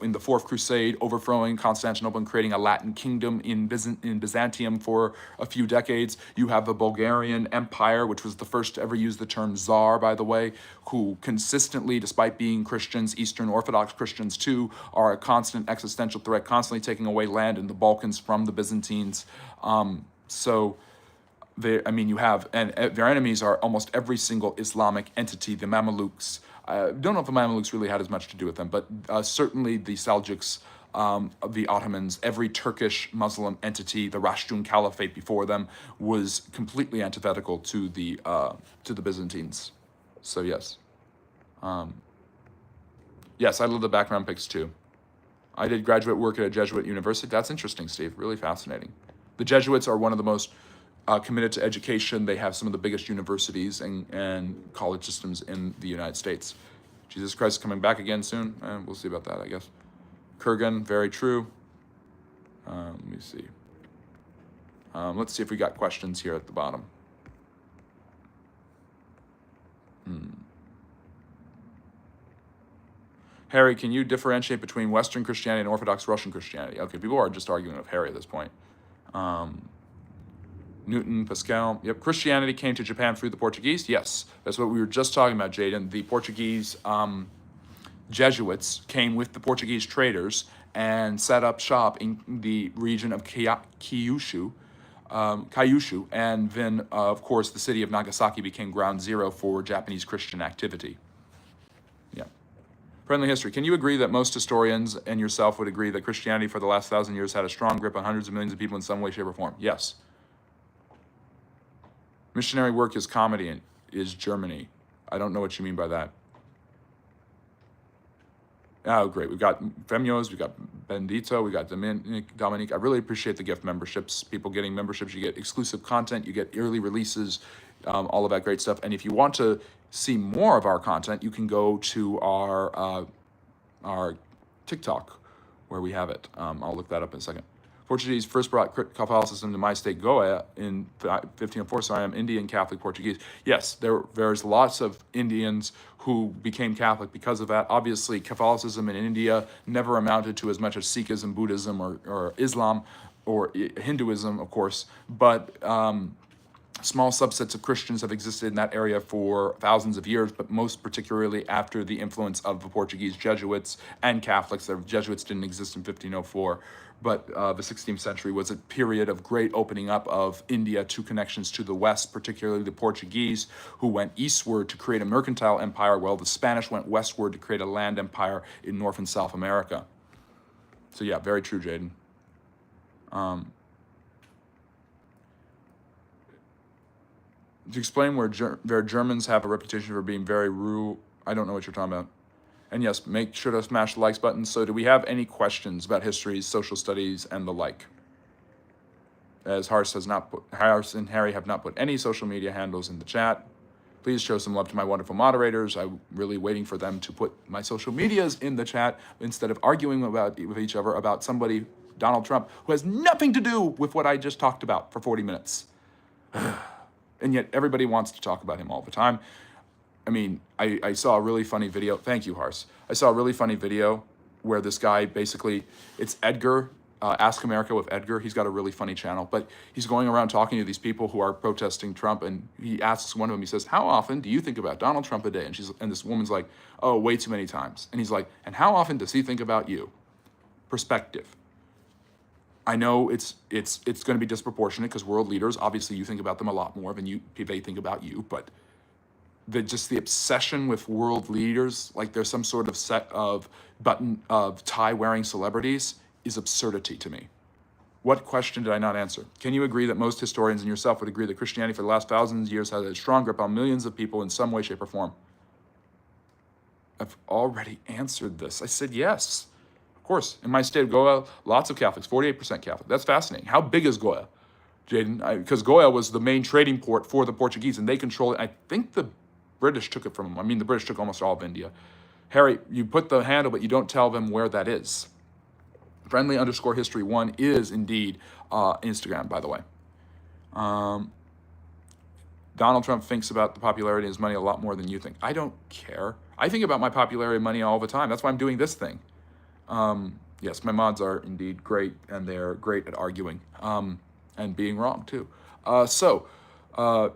in the Fourth Crusade, overthrowing Constantinople and creating a Latin kingdom in Byzantium for a few decades. You have the Bulgarian Empire, which was the first to ever use the term Tsar, by the way, who consistently, despite being Christians, Eastern Orthodox Christians too, are a constant existential threat, constantly taking away land in the Balkans from the Byzantines. You have, and their enemies are almost every single Islamic entity, the Mamelukes. I don't know if the Mamelukes really had as much to do with them, but certainly the Seljuks, the Ottomans, every Turkish Muslim entity, the Rashtun Caliphate before them, was completely antithetical to the Byzantines. So yes. Yes, I love the background pics too. I did graduate work at a Jesuit university. That's interesting, Steve. Really fascinating. The Jesuits are one of the most committed to education. They have some of the biggest universities and college systems in the United States. Jesus Christ is coming back again soon. We'll see about that, I guess. Kurgan, very true. Let me see. Let's see if we got questions here at the bottom. Harry, can you differentiate between Western Christianity and Orthodox Russian Christianity? Okay, people are just arguing with Harry at this point. Newton, Pascal. Yep, Christianity came to Japan through the Portuguese. Yes, that's what we were just talking about, Jaden. The Portuguese Jesuits came with the Portuguese traders and set up shop in the region of Kyushu, and then, of course, the city of Nagasaki became ground zero for Japanese Christian activity. Yeah. Friendly history. Can you agree that most historians and yourself would agree that Christianity for the last 1,000 years had a strong grip on hundreds of millions of people in some way, shape, or form? Yes. Missionary work is comedy and is Germany. I don't know what you mean by that. Oh, great. We've got Femios, we've got Bendito, we got Dominique. I really appreciate the gift memberships. People getting memberships, you get exclusive content, you get early releases, all of that great stuff. And if you want to see more of our content, you can go to our TikTok where we have it. I'll look that up in a second. Portuguese first brought Catholicism to my state, Goa, in 1504, so I am Indian Catholic Portuguese. Yes, there's lots of Indians who became Catholic because of that. Obviously, Catholicism in India never amounted to as much as Sikhism, Buddhism, or Islam, or Hinduism, of course, but small subsets of Christians have existed in that area for thousands of years, but most particularly after the influence of the Portuguese Jesuits and Catholics. The Jesuits didn't exist in 1504. But the 16th century was a period of great opening up of India to connections to the West, particularly the Portuguese, who went eastward to create a mercantile empire, while the Spanish went westward to create a land empire in North and South America. So yeah, very true, Jaden. To explain where Germans have a reputation for being very rude, I don't know what you're talking about. And yes, make sure to smash the likes button. So do we have any questions about history, social studies, and the like? As Harsh and Harry have not put any social media handles in the chat. Please show some love to my wonderful moderators. I'm really waiting for them to put my social medias in the chat instead of arguing with each other about somebody, Donald Trump, who has nothing to do with what I just talked about for 40 minutes. And yet everybody wants to talk about him all the time. I mean, I saw a really funny video. Thank you, Hars. I saw a really funny video where this guy basically, it's Edgar, Ask America with Edgar. He's got a really funny channel, but he's going around talking to these people who are protesting Trump, and he asks one of them, he says, how often do you think about Donald Trump a day? And this woman's like, oh, way too many times. And he's like, and how often does he think about you? Perspective. I know it's going to be disproportionate because world leaders, obviously, you think about them a lot more than they think about you, but the obsession with world leaders, like there's some sort of set of tie wearing celebrities, is absurdity to me. What question did I not answer? Can you agree that most historians and yourself would agree that Christianity for the last thousands of years has a strong grip on millions of people in some way, shape, or form? I've already answered this. I said yes. Of course, in my state of Goa, lots of Catholics, 48% Catholic. That's fascinating. How big is Goa, Jaden? Because Goa was the main trading port for the Portuguese, and they control it. I think the British took it from them. I mean, the British took almost all of India. Harry, you put the handle, but you don't tell them where that is. Friendly_history1 is indeed Instagram, by the way. Donald Trump thinks about the popularity of his money a lot more than you think. I don't care. I think about my popularity and money all the time. That's why I'm doing this thing. Yes, my mods are indeed great, and they're great at arguing and being wrong, too.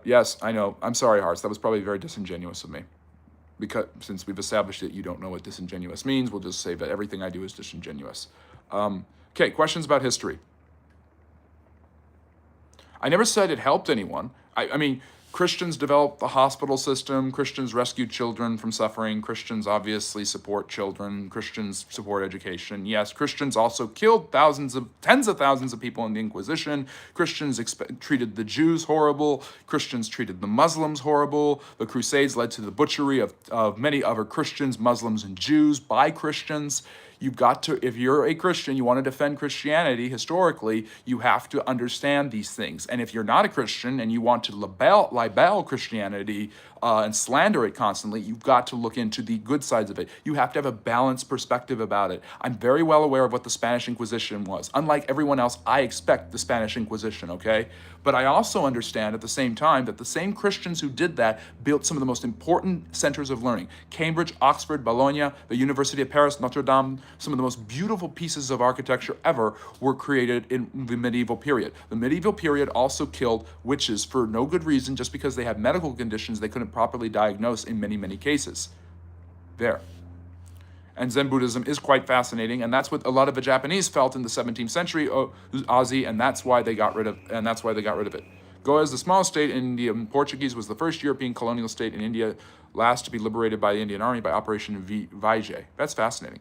Yes, I know. I'm sorry, Hearts. That was probably very disingenuous of me. Because since we've established that you don't know what disingenuous means, we'll just say that everything I do is disingenuous. Okay, questions about history. I never said it helped anyone. I mean, Christians developed the hospital system. Christians rescued children from suffering. Christians obviously support children. Christians support education. Yes, Christians also killed tens of thousands of people in the Inquisition. Christians treated the Jews horrible. Christians treated the Muslims horrible. The Crusades led to the butchery of many other Christians, Muslims, and Jews by Christians. You've got to, if you're a Christian, you want to defend Christianity historically, you have to understand these things. And if you're not a Christian and you want to libel Christianity and slander it constantly, you've got to look into the good sides of it. You have to have a balanced perspective about it. I'm very well aware of what the Spanish Inquisition was. Unlike everyone else, I expect the Spanish Inquisition, okay? But I also understand at the same time that the same Christians who did that built some of the most important centers of learning. Cambridge, Oxford, Bologna, the University of Paris, Notre Dame, some of the most beautiful pieces of architecture ever were created in the medieval period. The medieval period also killed witches for no good reason, just because they had medical conditions they couldn't properly diagnose in many, many cases. There. And Zen Buddhism is quite fascinating, and that's what a lot of the Japanese felt in the 17th century, Aussie, and that's why they got rid of it. Goa is the smallest state in India. Portuguese was the first European colonial state in India, last to be liberated by the Indian Army by Operation Vijay. That's fascinating.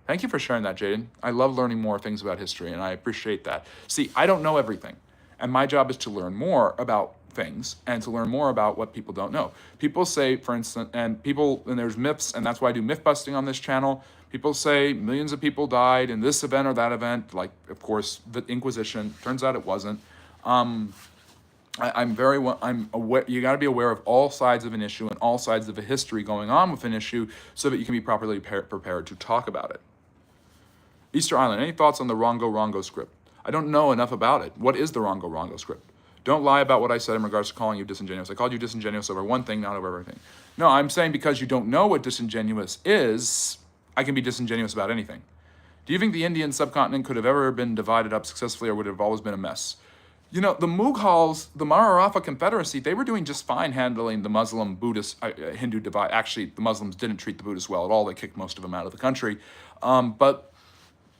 Thank you for sharing that, Jaden. I love learning more things about history, and I appreciate that. See, I don't know everything, and my job is to learn more about things and to learn more about what people don't know. People say, for instance, and there's myths, and that's why I do myth busting on this channel. People say millions of people died in this event or that event, like, of course, the Inquisition. Turns out it wasn't. I'm aware. You got to be aware of all sides of an issue and all sides of a history going on with an issue, so that you can be properly prepared to talk about it. Easter Island. Any thoughts on the Rongo script? I don't know enough about it. What is the Rongo script? Don't lie about what I said in regards to calling you disingenuous. I called you disingenuous over one thing, not over everything. No, I'm saying because you don't know what disingenuous is, I can be disingenuous about anything. Do you think the Indian subcontinent could have ever been divided up successfully, or would it have always been a mess? You know, the Mughals, the Maratha Confederacy, they were doing just fine handling the Muslim-Buddhist, Hindu divide. Actually, the Muslims didn't treat the Buddhists well at all. They kicked most of them out of the country. But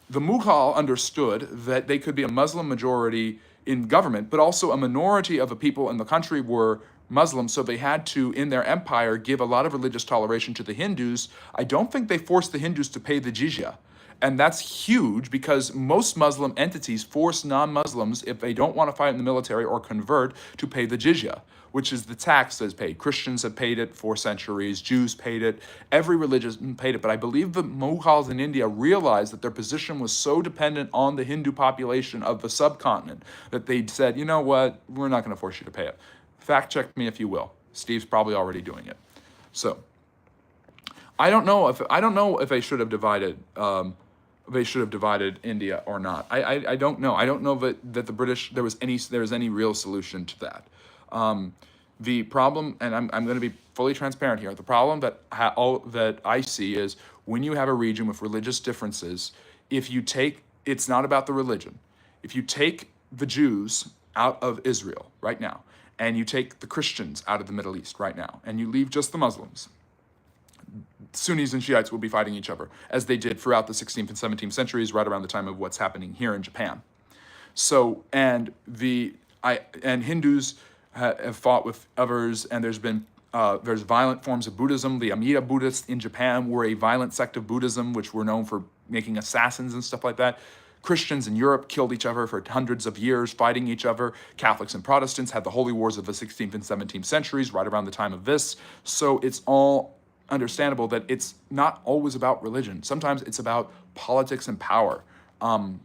the Mughal understood that they could be a Muslim majority in government, but also a minority of the people in the country were Muslim, so they had to, in their empire, give a lot of religious toleration to the Hindus. I don't think they forced the Hindus to pay the jizya. And that's huge, because most Muslim entities force non-Muslims, if they don't want to fight in the military or convert, to pay the jizya, which is the tax that's paid. Christians have paid it for centuries. Jews paid it. Every religion paid it. But I believe the Mughals in India realized that their position was so dependent on the Hindu population of the subcontinent that they said, you know what, we're not going to force you to pay it. Fact check me if you will. Steve's probably already doing it. So I don't know if they should have divided. They should have divided India or not. I don't know. I don't know that the British, there was any real solution to that. The problem, and I'm going to be fully transparent here, the problem that I see is when you have a region with religious differences, it's not about the religion. If you take the Jews out of Israel right now, and you take the Christians out of the Middle East right now, and you leave just the Muslims, Sunnis and Shiites will be fighting each other, as they did throughout the 16th and 17th centuries, right around the time of what's happening here in Japan. So, and Hindus have fought with others, and there's violent forms of Buddhism. The Amida Buddhists in Japan were a violent sect of Buddhism, which were known for making assassins and stuff like that. Christians in Europe killed each other for hundreds of years, fighting each other. Catholics and Protestants had the holy wars of the 16th and 17th centuries, right around the time of this. So it's all understandable that it's not always about religion. Sometimes it's about politics and power. And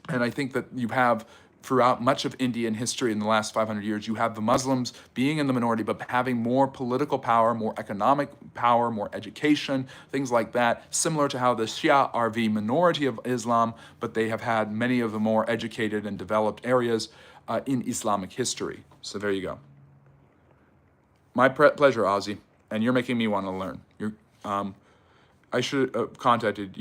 I think that you have, throughout much of Indian history in the last 500 years, you have the Muslims being in the minority, but having more political power, more economic power, more education, things like that, similar to how the Shia are the minority of Islam, but they have had many of the more educated and developed areas in Islamic history. So there you go. My pleasure, Ozzy. And you're making me want to learn. I should have contacted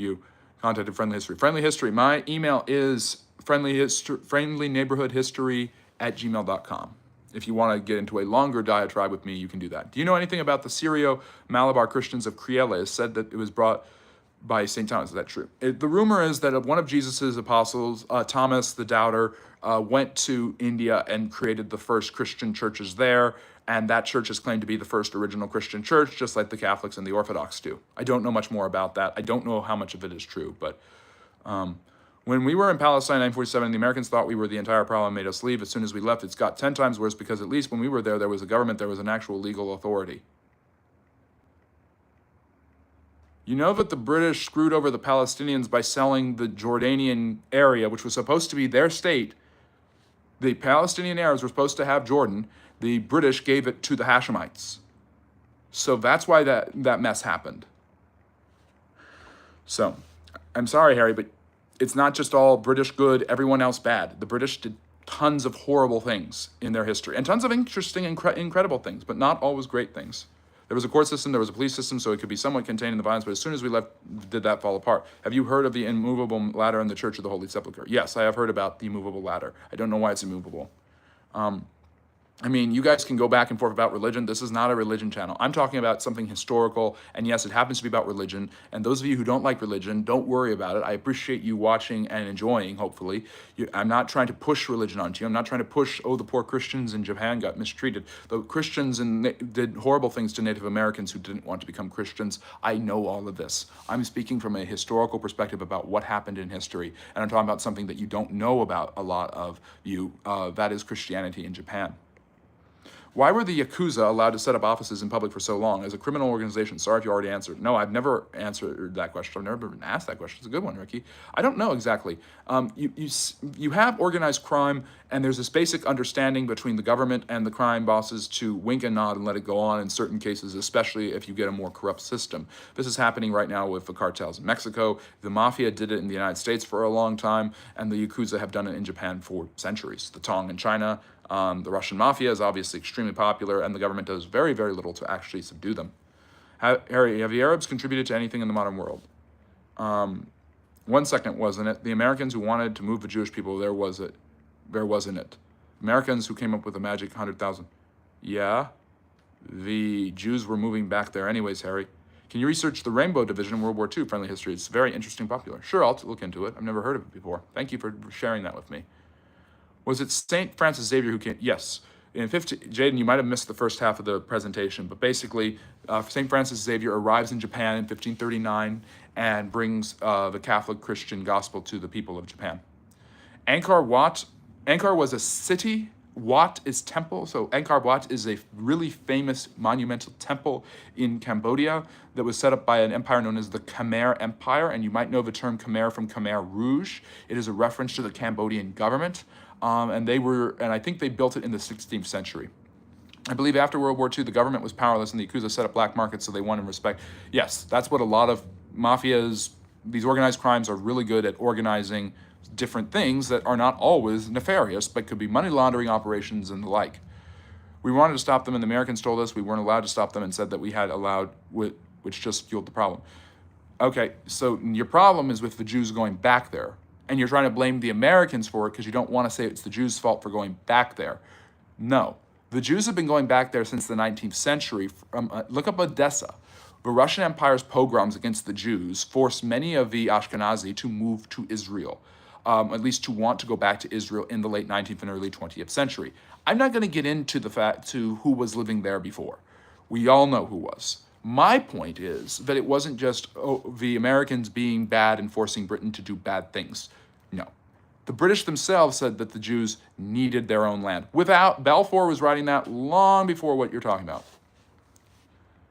Friendly History. Friendly History, my email is friendlyneighborhoodhistory@gmail.com. If you want to get into a longer diatribe with me, you can do that. Do you know anything about the Syrio-Malabar Christians of Crielle? It's said that it was brought by St. Thomas. Is that true? The rumor is that one of Jesus's apostles, Thomas the Doubter, went to India and created the first Christian churches there, and that church is claimed to be the first original Christian church, just like the Catholics and the Orthodox do. I don't know much more about that. I don't know how much of it is true, but when we were in Palestine in 1947, the Americans thought we were the entire problem and made us leave. As soon as we left, it's got 10 times worse, because at least when we were there, there was a government, there was an actual legal authority. You know that the British screwed over the Palestinians by selling the Jordanian area, which was supposed to be their state. The Palestinian Arabs were supposed to have Jordan. The British gave it to the Hashemites. So that's why that mess happened. So, I'm sorry, Harry, but it's not just all British good, everyone else bad. The British did tons of horrible things in their history, and tons of interesting, incredible things, but not always great things. There was a court system, there was a police system, so it could be somewhat contained in the violence, but as soon as we left, did that fall apart. Have you heard of the immovable ladder in the Church of the Holy Sepulchre? Yes, I have heard about the immovable ladder. I don't know why it's immovable. I mean, you guys can go back and forth about religion. This is not a religion channel. I'm talking about something historical, and yes, it happens to be about religion. And those of you who don't like religion, don't worry about it. I appreciate you watching and enjoying, hopefully. I'm not trying to push religion onto you. I'm not trying to push, oh, the poor Christians in Japan got mistreated. The Christians did horrible things to Native Americans who didn't want to become Christians. I know all of this. I'm speaking from a historical perspective about what happened in history, and I'm talking about something that you don't know about, a lot of you, that is Christianity in Japan. Why were the Yakuza allowed to set up offices in public for so long? As a criminal organization, sorry if you already answered. No, I've never answered that question. I've never been asked that question. It's a good one, Ricky. I don't know exactly. You have organized crime, and there's this basic understanding between the government and the crime bosses to wink and nod and let it go on in certain cases, especially if you get a more corrupt system. This is happening right now with the cartels in Mexico. The mafia did it in the United States for a long time, and the Yakuza have done it in Japan for centuries. The Tong in China. The Russian mafia is obviously extremely popular, and the government does very, very little to actually subdue them. Harry, have the Arabs contributed to anything in the modern world? 1 second, wasn't it? The Americans who wanted to move the Jewish people, there wasn't it. Americans who came up with the magic 100,000. Yeah, the Jews were moving back there anyways, Harry. Can you research the Rainbow Division in World War II, Friendly History? It's very interesting, popular. Sure, I'll look into it. I've never heard of it before. Thank you for sharing that with me. Was it St. Francis Xavier who came? Yes. Jaden, you might have missed the first half of the presentation, but basically, St. Francis Xavier arrives in Japan in 1539 and brings the Catholic Christian gospel to the people of Japan. Angkor was a city. Wat is temple. So Angkor Wat is a really famous monumental temple in Cambodia that was set up by an empire known as the Khmer Empire. And you might know the term Khmer from Khmer Rouge. It is a reference to the Cambodian government. And I think they built it in the 16th century. I believe after World War II, the government was powerless and the Yakuza set up black markets, so they wanted respect. Yes, that's what a lot of mafias, these organized crimes are really good at organizing different things that are not always nefarious, but could be money laundering operations and the like. We wanted to stop them, and the Americans told us we weren't allowed to stop them and said that we had allowed, which just fueled the problem. Okay, so your problem is with the Jews going back there. And you're trying to blame the Americans for it because you don't want to say it's the Jews' fault for going back there. No. The Jews have been going back there since the 19th century. Look up Odessa. The Russian Empire's pogroms against the Jews forced many of the Ashkenazi to move to Israel. at least to want to go back to Israel in the late 19th and early 20th century. I'm not going to get into the fact to who was living there before. We all know who was. My point is that it wasn't just the Americans being bad and forcing Britain to do bad things. No. The British themselves said that the Jews needed their own land. Balfour was writing that long before what you're talking about.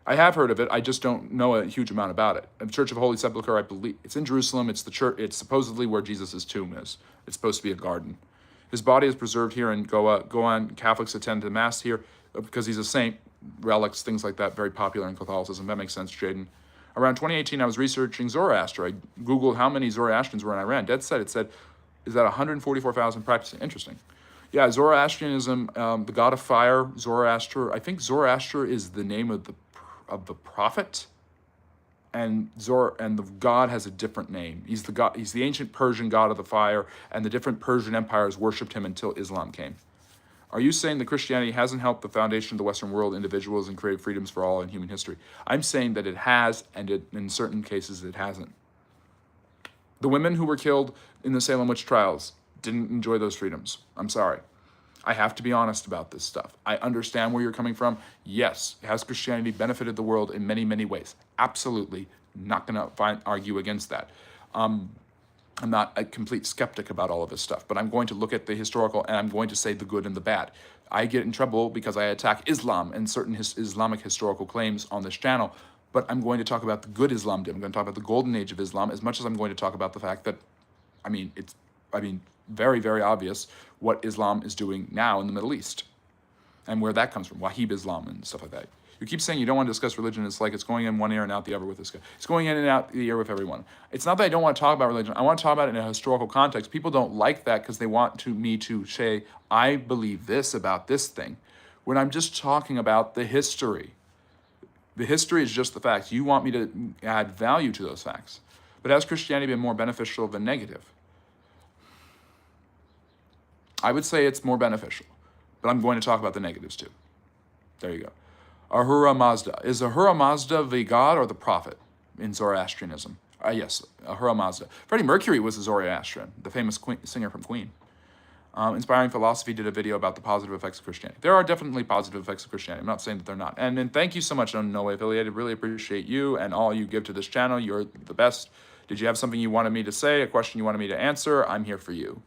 I have heard of it. I just don't know a huge amount about it. The Church of Holy Sepulchre, I believe, it's in Jerusalem. It's the church. It's supposedly where Jesus' tomb is. It's supposed to be a garden. His body is preserved here in Goa. Catholics attend the Mass here because he's a saint. Relics, things like that, very popular in Catholicism. That makes sense, Jaden. Around 2018, I was researching Zoroaster. I Googled how many Zoroastrians were in Iran. Dead set, it said, is that 144,000 practicing? Interesting. Yeah, Zoroastrianism, the god of fire, Zoroaster. I think Zoroaster is the name of the prophet, and the god has a different name. He's the god. He's the ancient Persian god of the fire, and the different Persian empires worshipped him until Islam came. Are you saying that Christianity hasn't helped the foundation of the Western world, individuals, and created freedoms for all in human history? I'm saying that it has, and in certain cases it hasn't. The women who were killed in the Salem witch trials didn't enjoy those freedoms. I'm sorry. I have to be honest about this stuff. I understand where you're coming from. Yes, has Christianity benefited the world in many, many ways? Absolutely. Not going to argue against that. I'm not a complete skeptic about all of this stuff, but I'm going to look at the historical and I'm going to say the good and the bad. I get in trouble because I attack Islam and certain Islamic historical claims on this channel, but I'm going to talk about the good Islam did. I'm going to talk about the golden age of Islam as much as I'm going to talk about the fact that, it's very, very obvious what Islam is doing now in the Middle East and where that comes from, Wahhab Islam and stuff like that. You keep saying you don't want to discuss religion. It's like it's going in one ear and out the other with this guy. It's going in and out the ear with everyone. It's not that I don't want to talk about religion. I want to talk about it in a historical context. People don't like that because they want me to say, I believe this about this thing, when I'm just talking about the history. The history is just the facts. You want me to add value to those facts. But has Christianity been more beneficial than negative? I would say it's more beneficial, but I'm going to talk about the negatives too. There you go. Ahura Mazda. Is Ahura Mazda the god or the prophet in Zoroastrianism? Yes, Ahura Mazda. Freddie Mercury was a Zoroastrian, the famous singer from Queen. Inspiring Philosophy did a video about the positive effects of Christianity. There are definitely positive effects of Christianity. I'm not saying that they're not. And thank you so much, No Way Affiliated. Really appreciate you and all you give to this channel. You're the best. Did you have something you wanted me to say, a question you wanted me to answer? I'm here for you.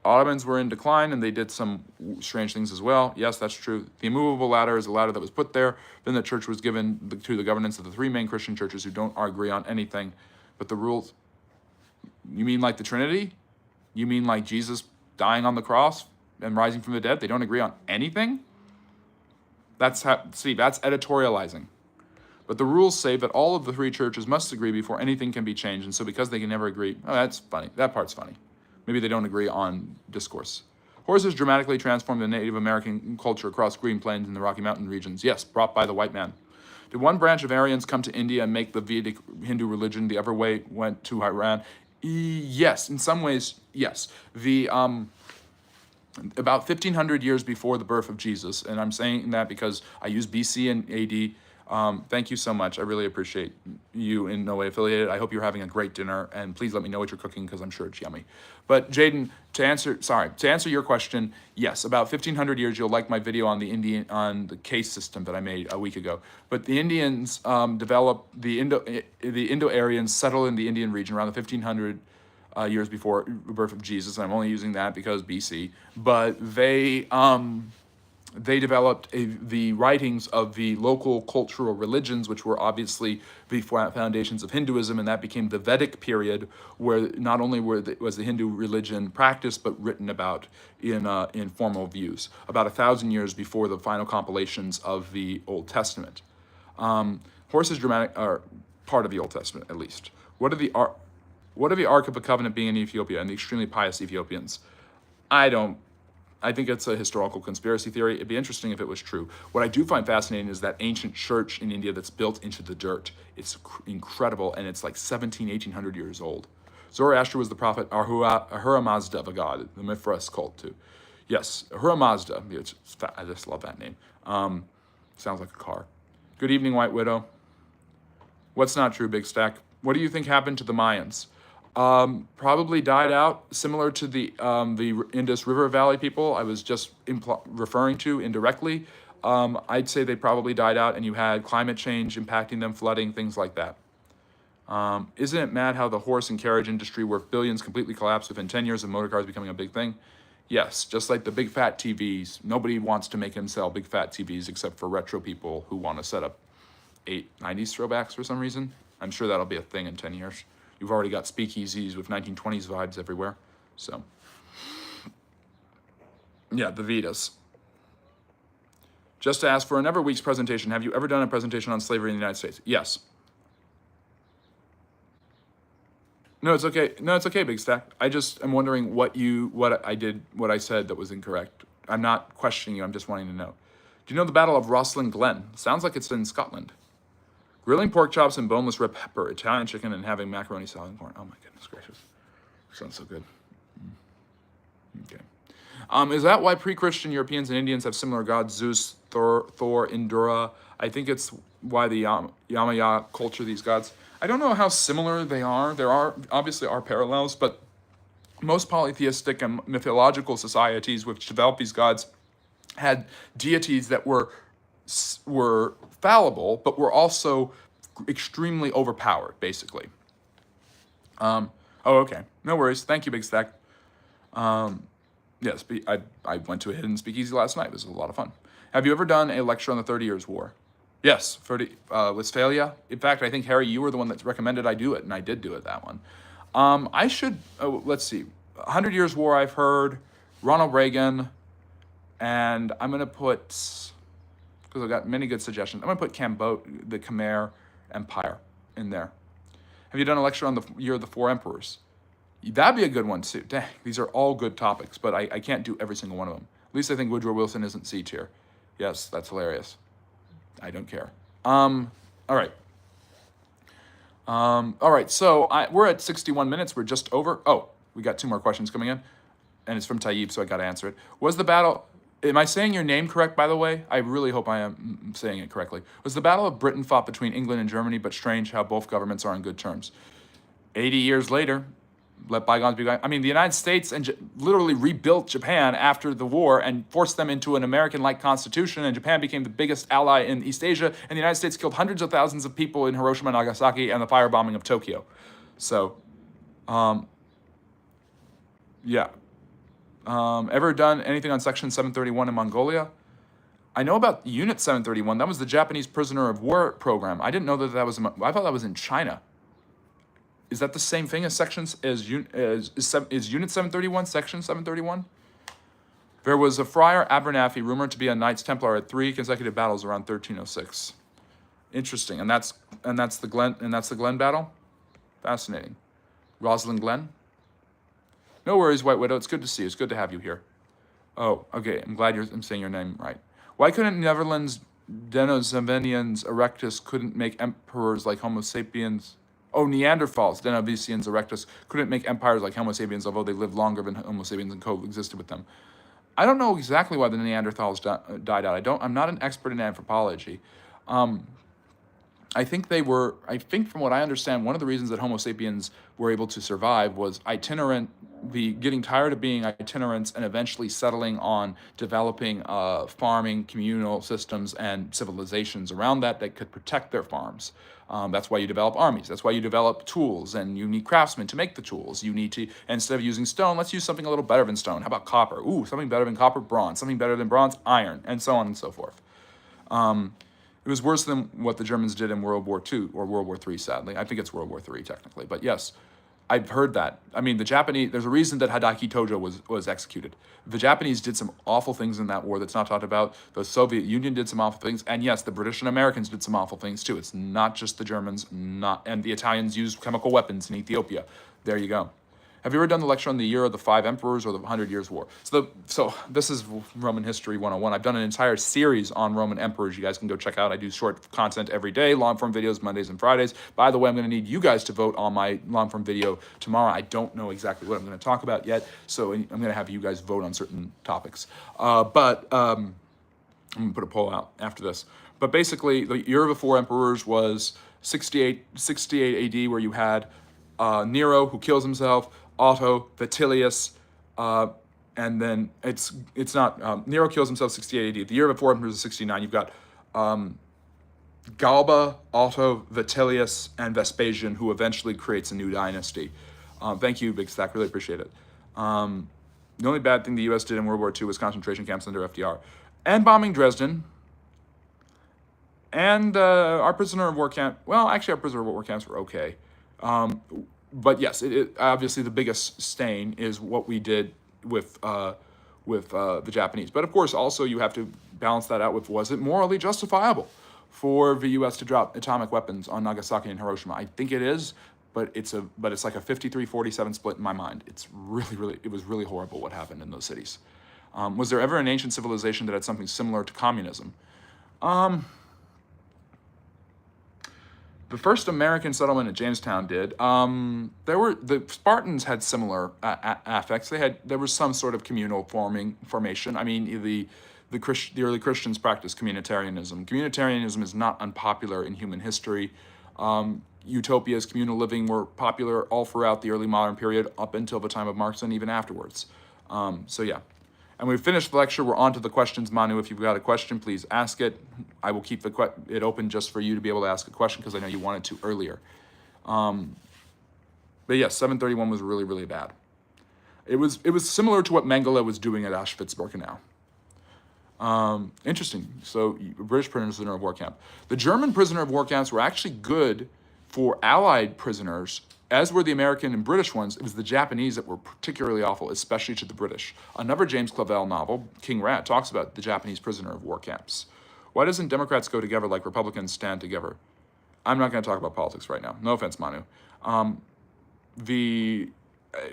Ottomans were in decline, and they did some strange things as well. Yes, that's true. The immovable ladder is a ladder that was put there. Then the church was given to the governance of the three main Christian churches who don't agree on anything. But the rules, you mean like the Trinity? You mean like Jesus dying on the cross and rising from the dead? They don't agree on anything? That's editorializing. But the rules say that all of the three churches must agree before anything can be changed. And so because they can never agree, that's funny. That part's funny. Maybe they don't agree on discourse. Horses dramatically transformed the Native American culture across Green Plains and the Rocky Mountain regions. Yes, brought by the white man. Did one branch of Aryans come to India and make the Vedic Hindu religion? The other way went to Iran? Yes, in some ways, yes. About 1,500 years before the birth of Jesus, and I'm saying that because I use BC and AD. Thank you so much. I really appreciate you in No Way Affiliated. I hope you're having a great dinner, and please let me know what you're cooking because I'm sure it's yummy. But Jaden, to answer your question, yes, about 1,500 years. You'll like my video on the case system that I made a week ago. But the Indians developed the Indo-Aryans settled in the Indian region around the 1,500 years before the birth of Jesus. And I'm only using that because BC, but they developed the writings of the local cultural religions, which were obviously the foundations of Hinduism, and that became the Vedic period, where not only was the Hindu religion practiced, but written about in formal views, about 1,000 years before the final compilations of the Old Testament. Horses dramatic are part of the Old Testament, at least. What of the Ark of the Covenant being in Ethiopia and the extremely pious Ethiopians? I think it's a historical conspiracy theory. It'd be interesting if it was true. What I do find fascinating is that ancient church in India that's built into the dirt. It's incredible, and it's like 1,800 years old. Zoroaster was the prophet Ahura Mazda, the god, the Mithras cult too. Yes, Ahura Mazda. I just love that name. Sounds like a car. Good evening, White Widow. What's not true, Big Stack? What do you think happened to the Mayans? Probably died out, similar to the Indus River Valley people I was just referring to indirectly. I'd say they probably died out, and you had climate change impacting them, flooding, things like that. Isn't it mad how the horse and carriage industry worth billions completely collapsed within 10 years of motor cars becoming a big thing? Yes, just like the big fat TVs. Nobody wants to make and sell big fat TVs except for retro people who want to set up 90s throwbacks for some reason. I'm sure that'll be a thing in 10 years. You've already got speakeasies with 1920s vibes everywhere. So, yeah, the Vitas. Just to ask, for another week's presentation, have you ever done a presentation on slavery in the United States? Yes. No, it's okay. No, it's okay, Big Stack. I just am wondering what I did, what I said that was incorrect. I'm not questioning you. I'm just wanting to know. Do you know the Battle of Rosslyn Glen? Sounds like it's in Scotland. Grilling pork chops and boneless red pepper, Italian chicken, and having macaroni salad and corn. Oh my goodness gracious. Sounds so good. Okay. Is that why pre-Christian Europeans and Indians have similar gods, Zeus, Thor, Indra? I think it's why the Yamaya culture these gods. I don't know how similar they are. There are obviously are parallels, but most polytheistic and mythological societies which developed these gods had deities that were fallible, but were also extremely overpowered, basically. Oh, okay. No worries. Thank you, Big Stack. Yes, I went to a hidden speakeasy last night. It was a lot of fun. Have you ever done a lecture on the 30 Years' War? Yes, Westphalia. In fact, I think, Harry, you were the one that recommended I do it, and I did do it, that one. I should, let's see, 100 Years' War I've heard, Ronald Reagan, and I'm going to put, because I've got many good suggestions, I'm going to put the Khmer Empire in there. Have you done a lecture on the Year of the Four Emperors? That'd be a good one, too. Dang, these are all good topics, but I can't do every single one of them. At least I think Woodrow Wilson isn't C tier. Yes, that's hilarious. I don't care. All right. All right, so we're at 61 minutes. We're just over. Oh, we got 2 more questions coming in, and it's from Tayyip, so I got to answer it. Was the battle... Am I saying your name correct, by the way? I really hope I am saying it correctly. Was the Battle of Britain fought between England and Germany, but strange how both governments are on good terms? 80 years later, let bygones be bygones. I mean, the United States literally rebuilt Japan after the war and forced them into an American-like constitution, and Japan became the biggest ally in East Asia, and the United States killed hundreds of thousands of people in Hiroshima and Nagasaki and the firebombing of Tokyo. So, yeah. Ever done anything on Section 731 in Mongolia? I know about Unit 731. That was the Japanese prisoner of war program. I didn't know that was. I thought that was in China. Is that the same thing as sections is Unit 731 Section 731? There was a Friar Abernathy rumored to be a Knights Templar at 3 consecutive battles around 1306. Interesting, and that's the Glen battle. Fascinating. Rosalind Glen. No worries, White Widow. It's good to see you. It's good to have you here. Oh, okay. I'm glad I'm saying your name right. Why couldn't Netherlands Denisovanians erectus couldn't make emperors like Homo sapiens? Oh, Neanderthals, Denisovanians erectus couldn't make empires like Homo sapiens, although they lived longer than Homo sapiens and coexisted with them. I don't know exactly why the Neanderthals died out. I'm not an expert in anthropology. I think from what I understand, one of the reasons that Homo sapiens were able to survive was getting tired of being itinerants and eventually settling on developing farming, communal systems, and civilizations around that could protect their farms. That's why you develop armies. That's why you develop tools, and you need craftsmen to make the tools. You need to, instead of using stone, let's use something a little better than stone. How about copper? Ooh, something better than copper, bronze. Something better than bronze, iron, and so on and so forth. It was worse than what the Germans did in World War II or World War III, sadly. I think it's World War III, technically. But yes, I've heard that. I mean, the Japanese, there's a reason that Hideki Tojo was executed. The Japanese did some awful things in that war that's not talked about. The Soviet Union did some awful things. And yes, the British and Americans did some awful things too. It's not just the Germans, and the Italians used chemical weapons in Ethiopia. There you go. Have you ever done the lecture on the Year of the Five Emperors or the 100 Years' War? So this is Roman History 101. I've done an entire series on Roman emperors. You guys can go check out. I do short content every day, long-form videos Mondays and Fridays. By the way, I'm going to need you guys to vote on my long-form video tomorrow. I don't know exactly what I'm going to talk about yet, so I'm going to have you guys vote on certain topics. I'm going to put a poll out after this. But basically, the Year of the Four Emperors was 68 AD, where you had Nero, who kills himself, Otto, Vitellius, and then it's not, Nero kills himself 68 AD. The year before him was 69. You've got Galba, Otto, Vitellius, and Vespasian, who eventually creates a new dynasty. Thank you, Big Stack. Really appreciate it. The only bad thing the U.S. did in World War II was concentration camps under FDR. And bombing Dresden. And our prisoner of war camp, well, actually our prisoner of war camps were okay. But yes, obviously the biggest stain is what we did with the Japanese. But of course, also you have to balance that out with, was it morally justifiable for the U.S. to drop atomic weapons on Nagasaki and Hiroshima? I think it is, but it's like a 53-47 split in my mind. It was really horrible what happened in those cities. Was there ever an ancient civilization that had something similar to communism? The first American settlement at Jamestown did. The Spartans had similar affects. There was some sort of communal formation. I mean, the early Christians practiced communitarianism. Communitarianism is not unpopular in human history. Utopias, communal living were popular all throughout the early modern period, up until the time of Marx and even afterwards. So yeah. And we've finished the lecture. We're on to the questions. Manu, if you've got a question, please ask it. I will keep it open just for you to be able to ask a question, because I know you wanted to earlier. But yes, 731 was really, really bad. It was similar to what Mengele was doing at Auschwitz-Birkenau. Interesting. So, British prisoner of war camp. The German prisoner of war camps were actually good for Allied prisoners, as were the American and British ones. It was the Japanese that were particularly awful, especially to the British. Another James Clavell novel, King Rat, talks about the Japanese prisoner of war camps. Why doesn't Democrats go together like Republicans stand together? I'm not going to talk about politics right now. No offense, Manu.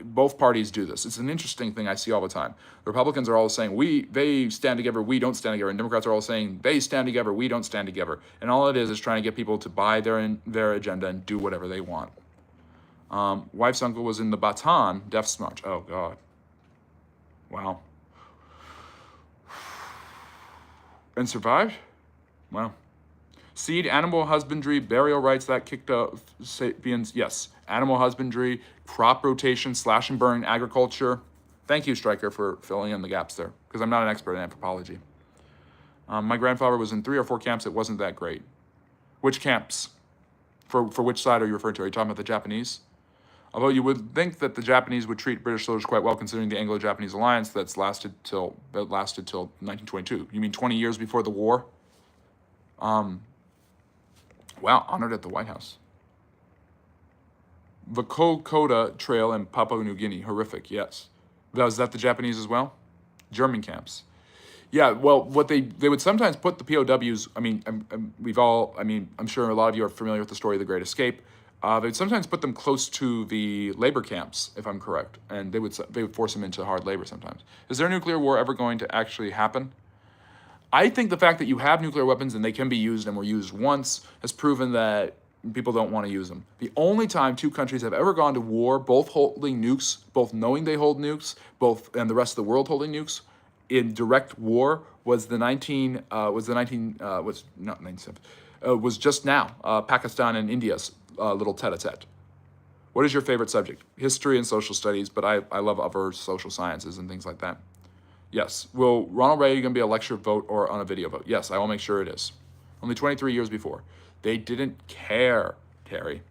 Both parties do this. It's an interesting thing I see all the time. The Republicans are all saying, they stand together, we don't stand together. And Democrats are all saying, they stand together, we don't stand together. And all it is trying to get people to buy their agenda and do whatever they want. Wife's uncle was in the Bataan Death March. Oh, God. Wow. And survived? Wow. Seed, animal husbandry, burial rights, that kicked off sapiens. Yes. Animal husbandry, crop rotation, slash and burn, agriculture. Thank you, Stryker, for filling in the gaps there, because I'm not an expert in anthropology. My grandfather was in 3 or 4 camps. It wasn't that great. Which camps? For which side are you referring to? Are you talking about the Japanese? Although you would think that the Japanese would treat British soldiers quite well, considering the Anglo-Japanese alliance that lasted till 1922. You mean 20 years before the war? Wow, honored at the White House. The Kokoda Trail in Papua New Guinea, horrific, yes. Was that the Japanese as well? German camps. Yeah, well, what they would sometimes put the POWs, I'm sure a lot of you are familiar with the story of the Great Escape. They'd sometimes put them close to the labor camps, if I'm correct, and they would force them into hard labor sometimes. Is there a nuclear war ever going to actually happen? I think the fact that you have nuclear weapons and they can be used and were used once has proven that people don't want to use them. The only time 2 countries have ever gone to war, both holding nukes, both knowing they hold nukes, and the rest of the world holding nukes, in direct war was just now, Pakistan and India's little tete-a-tete. What is your favorite subject? History and social studies, but I love other social sciences and things like that. Yes. Will Ronald Reagan be a lecture vote or on a video vote? Yes, I will make sure it is. Only 23 years before. They didn't care, Terry.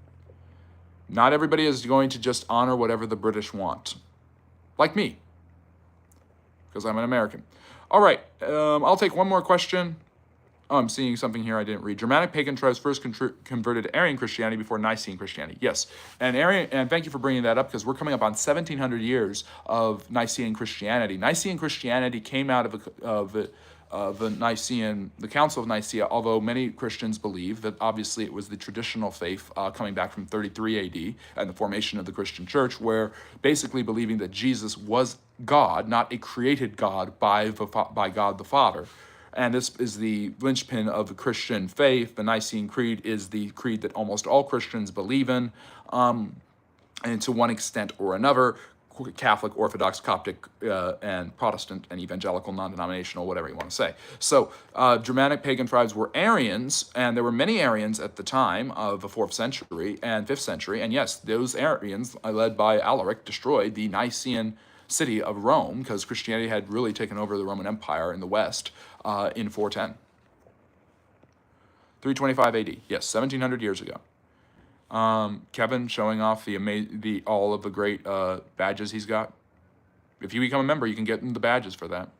Not everybody is going to just honor whatever the British want. Like me. Because I'm an American. All right, I'll take one more question. Oh, I'm seeing something here I didn't read. Germanic pagan tribes first converted to Arian Christianity before Nicene Christianity. Yes, and thank you for bringing that up, because we're coming up on 1,700 years of Nicene Christianity. Nicene Christianity came out of the Council of Nicaea, although many Christians believe that obviously it was the traditional faith coming back from 33 AD and the formation of the Christian church, where basically believing that Jesus was God, not a created God by God the Father. And this is the linchpin of the Christian faith. The Nicene Creed is the creed that almost all Christians believe in, and to one extent or another, Catholic, Orthodox, Coptic, and Protestant, and evangelical, non-denominational, whatever you want to say. So Germanic pagan tribes were Aryans, and there were many Aryans at the time of the 4th century and 5th century. And yes, those Aryans, led by Alaric, destroyed the Nicene city of Rome, because Christianity had really taken over the Roman Empire in the West in 410. 325 AD, yes, 1700 years ago. Kevin showing off the all of the great badges he's got. If you become a member, you can get the badges for that.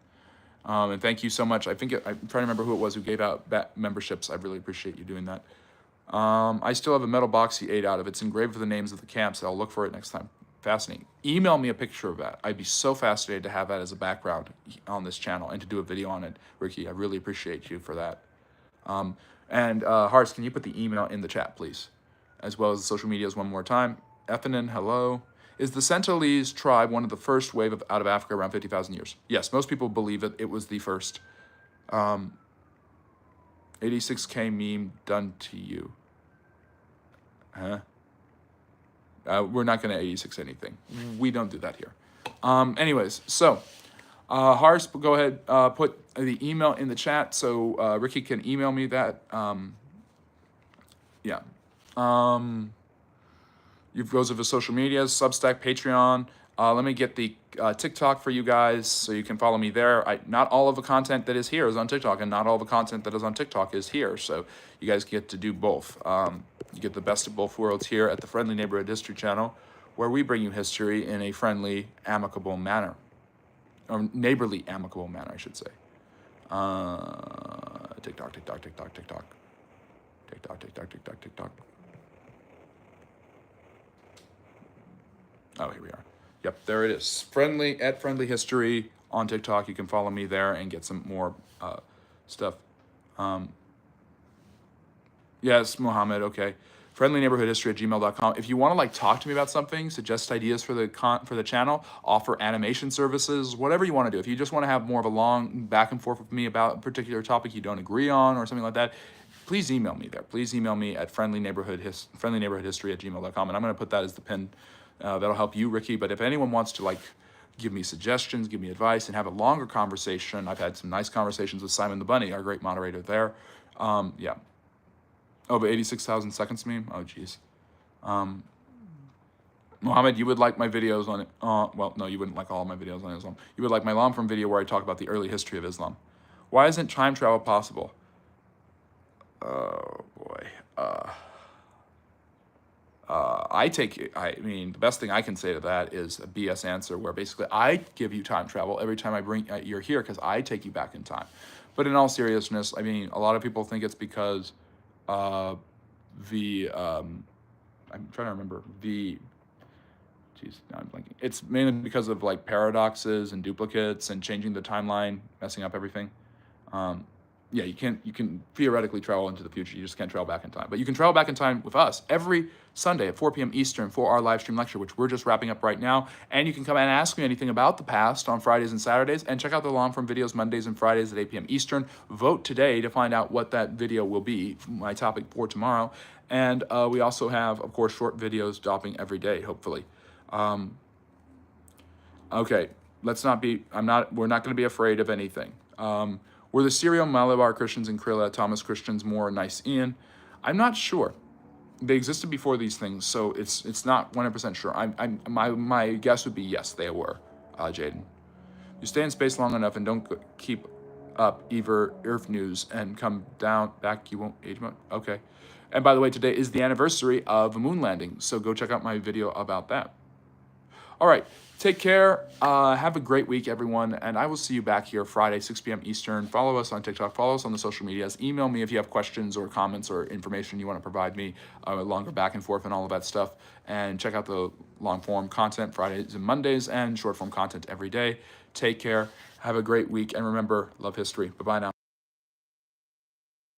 And thank you so much. I'm trying to remember who it was who gave out memberships. I really appreciate you doing that. I still have a metal box he ate out of. It's engraved with the names of the camps. I'll look for it next time. Fascinating. Email me a picture of that. I'd be so fascinated to have that as a background on this channel and to do a video on it, Ricky. I really appreciate you for that. And Hearts, can you put the email in the chat, please? As well as the social medias one more time. Effanin, hello. Is the Sentinelese tribe one of the first wave out of Africa around 50,000 years? Yes, most people believe it was the first. 86K meme done to you. Huh? We're not going to 86 anything. We don't do that here. Anyways, so Hars, go ahead, put the email in the chat so Ricky can email me that. Yeah. You've goes over social medias, Substack, Patreon. Let me get the TikTok for you guys so you can follow me there. Not all of the content that is here is on TikTok, and not all the content that is on TikTok is here. So you guys get to do both. You get the best of both worlds here at the Friendly Neighborhood History channel, where we bring you history in a friendly, amicable manner. Or neighborly, amicable manner, I should say. TikTok, TikTok, TikTok, TikTok. TikTok, TikTok, TikTok, TikTok. Oh, here we are. Yep, there it is. Friendly History on TikTok. You can follow me there and get some more stuff. Yes, Mohammed, okay. friendlyneighborhoodhistory@gmail.com. If you want to talk to me about something, suggest ideas for the channel, offer animation services, whatever you want to do. If you just want to have more of a long back and forth with me about a particular topic you don't agree on or something like that, please email me there. Please email me at friendlyneighborhoodhistory@gmail.com, and I'm going to put that as the pin. That'll help you, Ricky. But if anyone wants to give me suggestions, give me advice, and have a longer conversation, I've had some nice conversations with Simon the Bunny, our great moderator there. Yeah. Oh, but 86,000 seconds meme? Oh, geez. Mohammed, you would like my videos on it. Well, no, you wouldn't like all my videos on Islam. You would like my Islam from video where I talk about the early history of Islam. Why isn't time travel possible? Oh, boy. I mean, the best thing I can say to that is a BS answer where basically I give you time travel every time you're here because I take you back in time. But in all seriousness, I mean, a lot of people think it's because I'm trying to remember geez, now I'm blanking. It's mainly because of paradoxes and duplicates and changing the timeline, messing up everything. Yeah, you can theoretically travel into the future. You just can't travel back in time. But you can travel back in time with us every Sunday at 4 p.m. Eastern for our live stream lecture, which we're just wrapping up right now. And you can come and ask me anything about the past on Fridays and Saturdays, and check out the long form videos Mondays and Fridays at 8 p.m. Eastern. Vote today to find out what that video will be, my topic for tomorrow. And we also have, of course, short videos dropping every day, hopefully. Okay, we're not going to be afraid of anything. Were the Syro-Malabar Christians in Krilla Thomas Christians more Nicene? I'm not sure. They existed before these things, so it's not 100% sure. My guess would be yes, they were, Jaden. You stay in space long enough and don't keep up Earth news and come back, you won't age much? Okay. And by the way, today is the anniversary of the moon landing, so go check out my video about that. All right, take care. Have a great week, everyone, and I will see you back here Friday, 6 p.m. Eastern. Follow us on TikTok. Follow us on the social medias. Email me if you have questions or comments or information you want to provide me, longer back and forth and all of that stuff. And check out the long-form content Fridays and Mondays and short-form content every day. Take care. Have a great week, and remember, love history. Bye-bye now.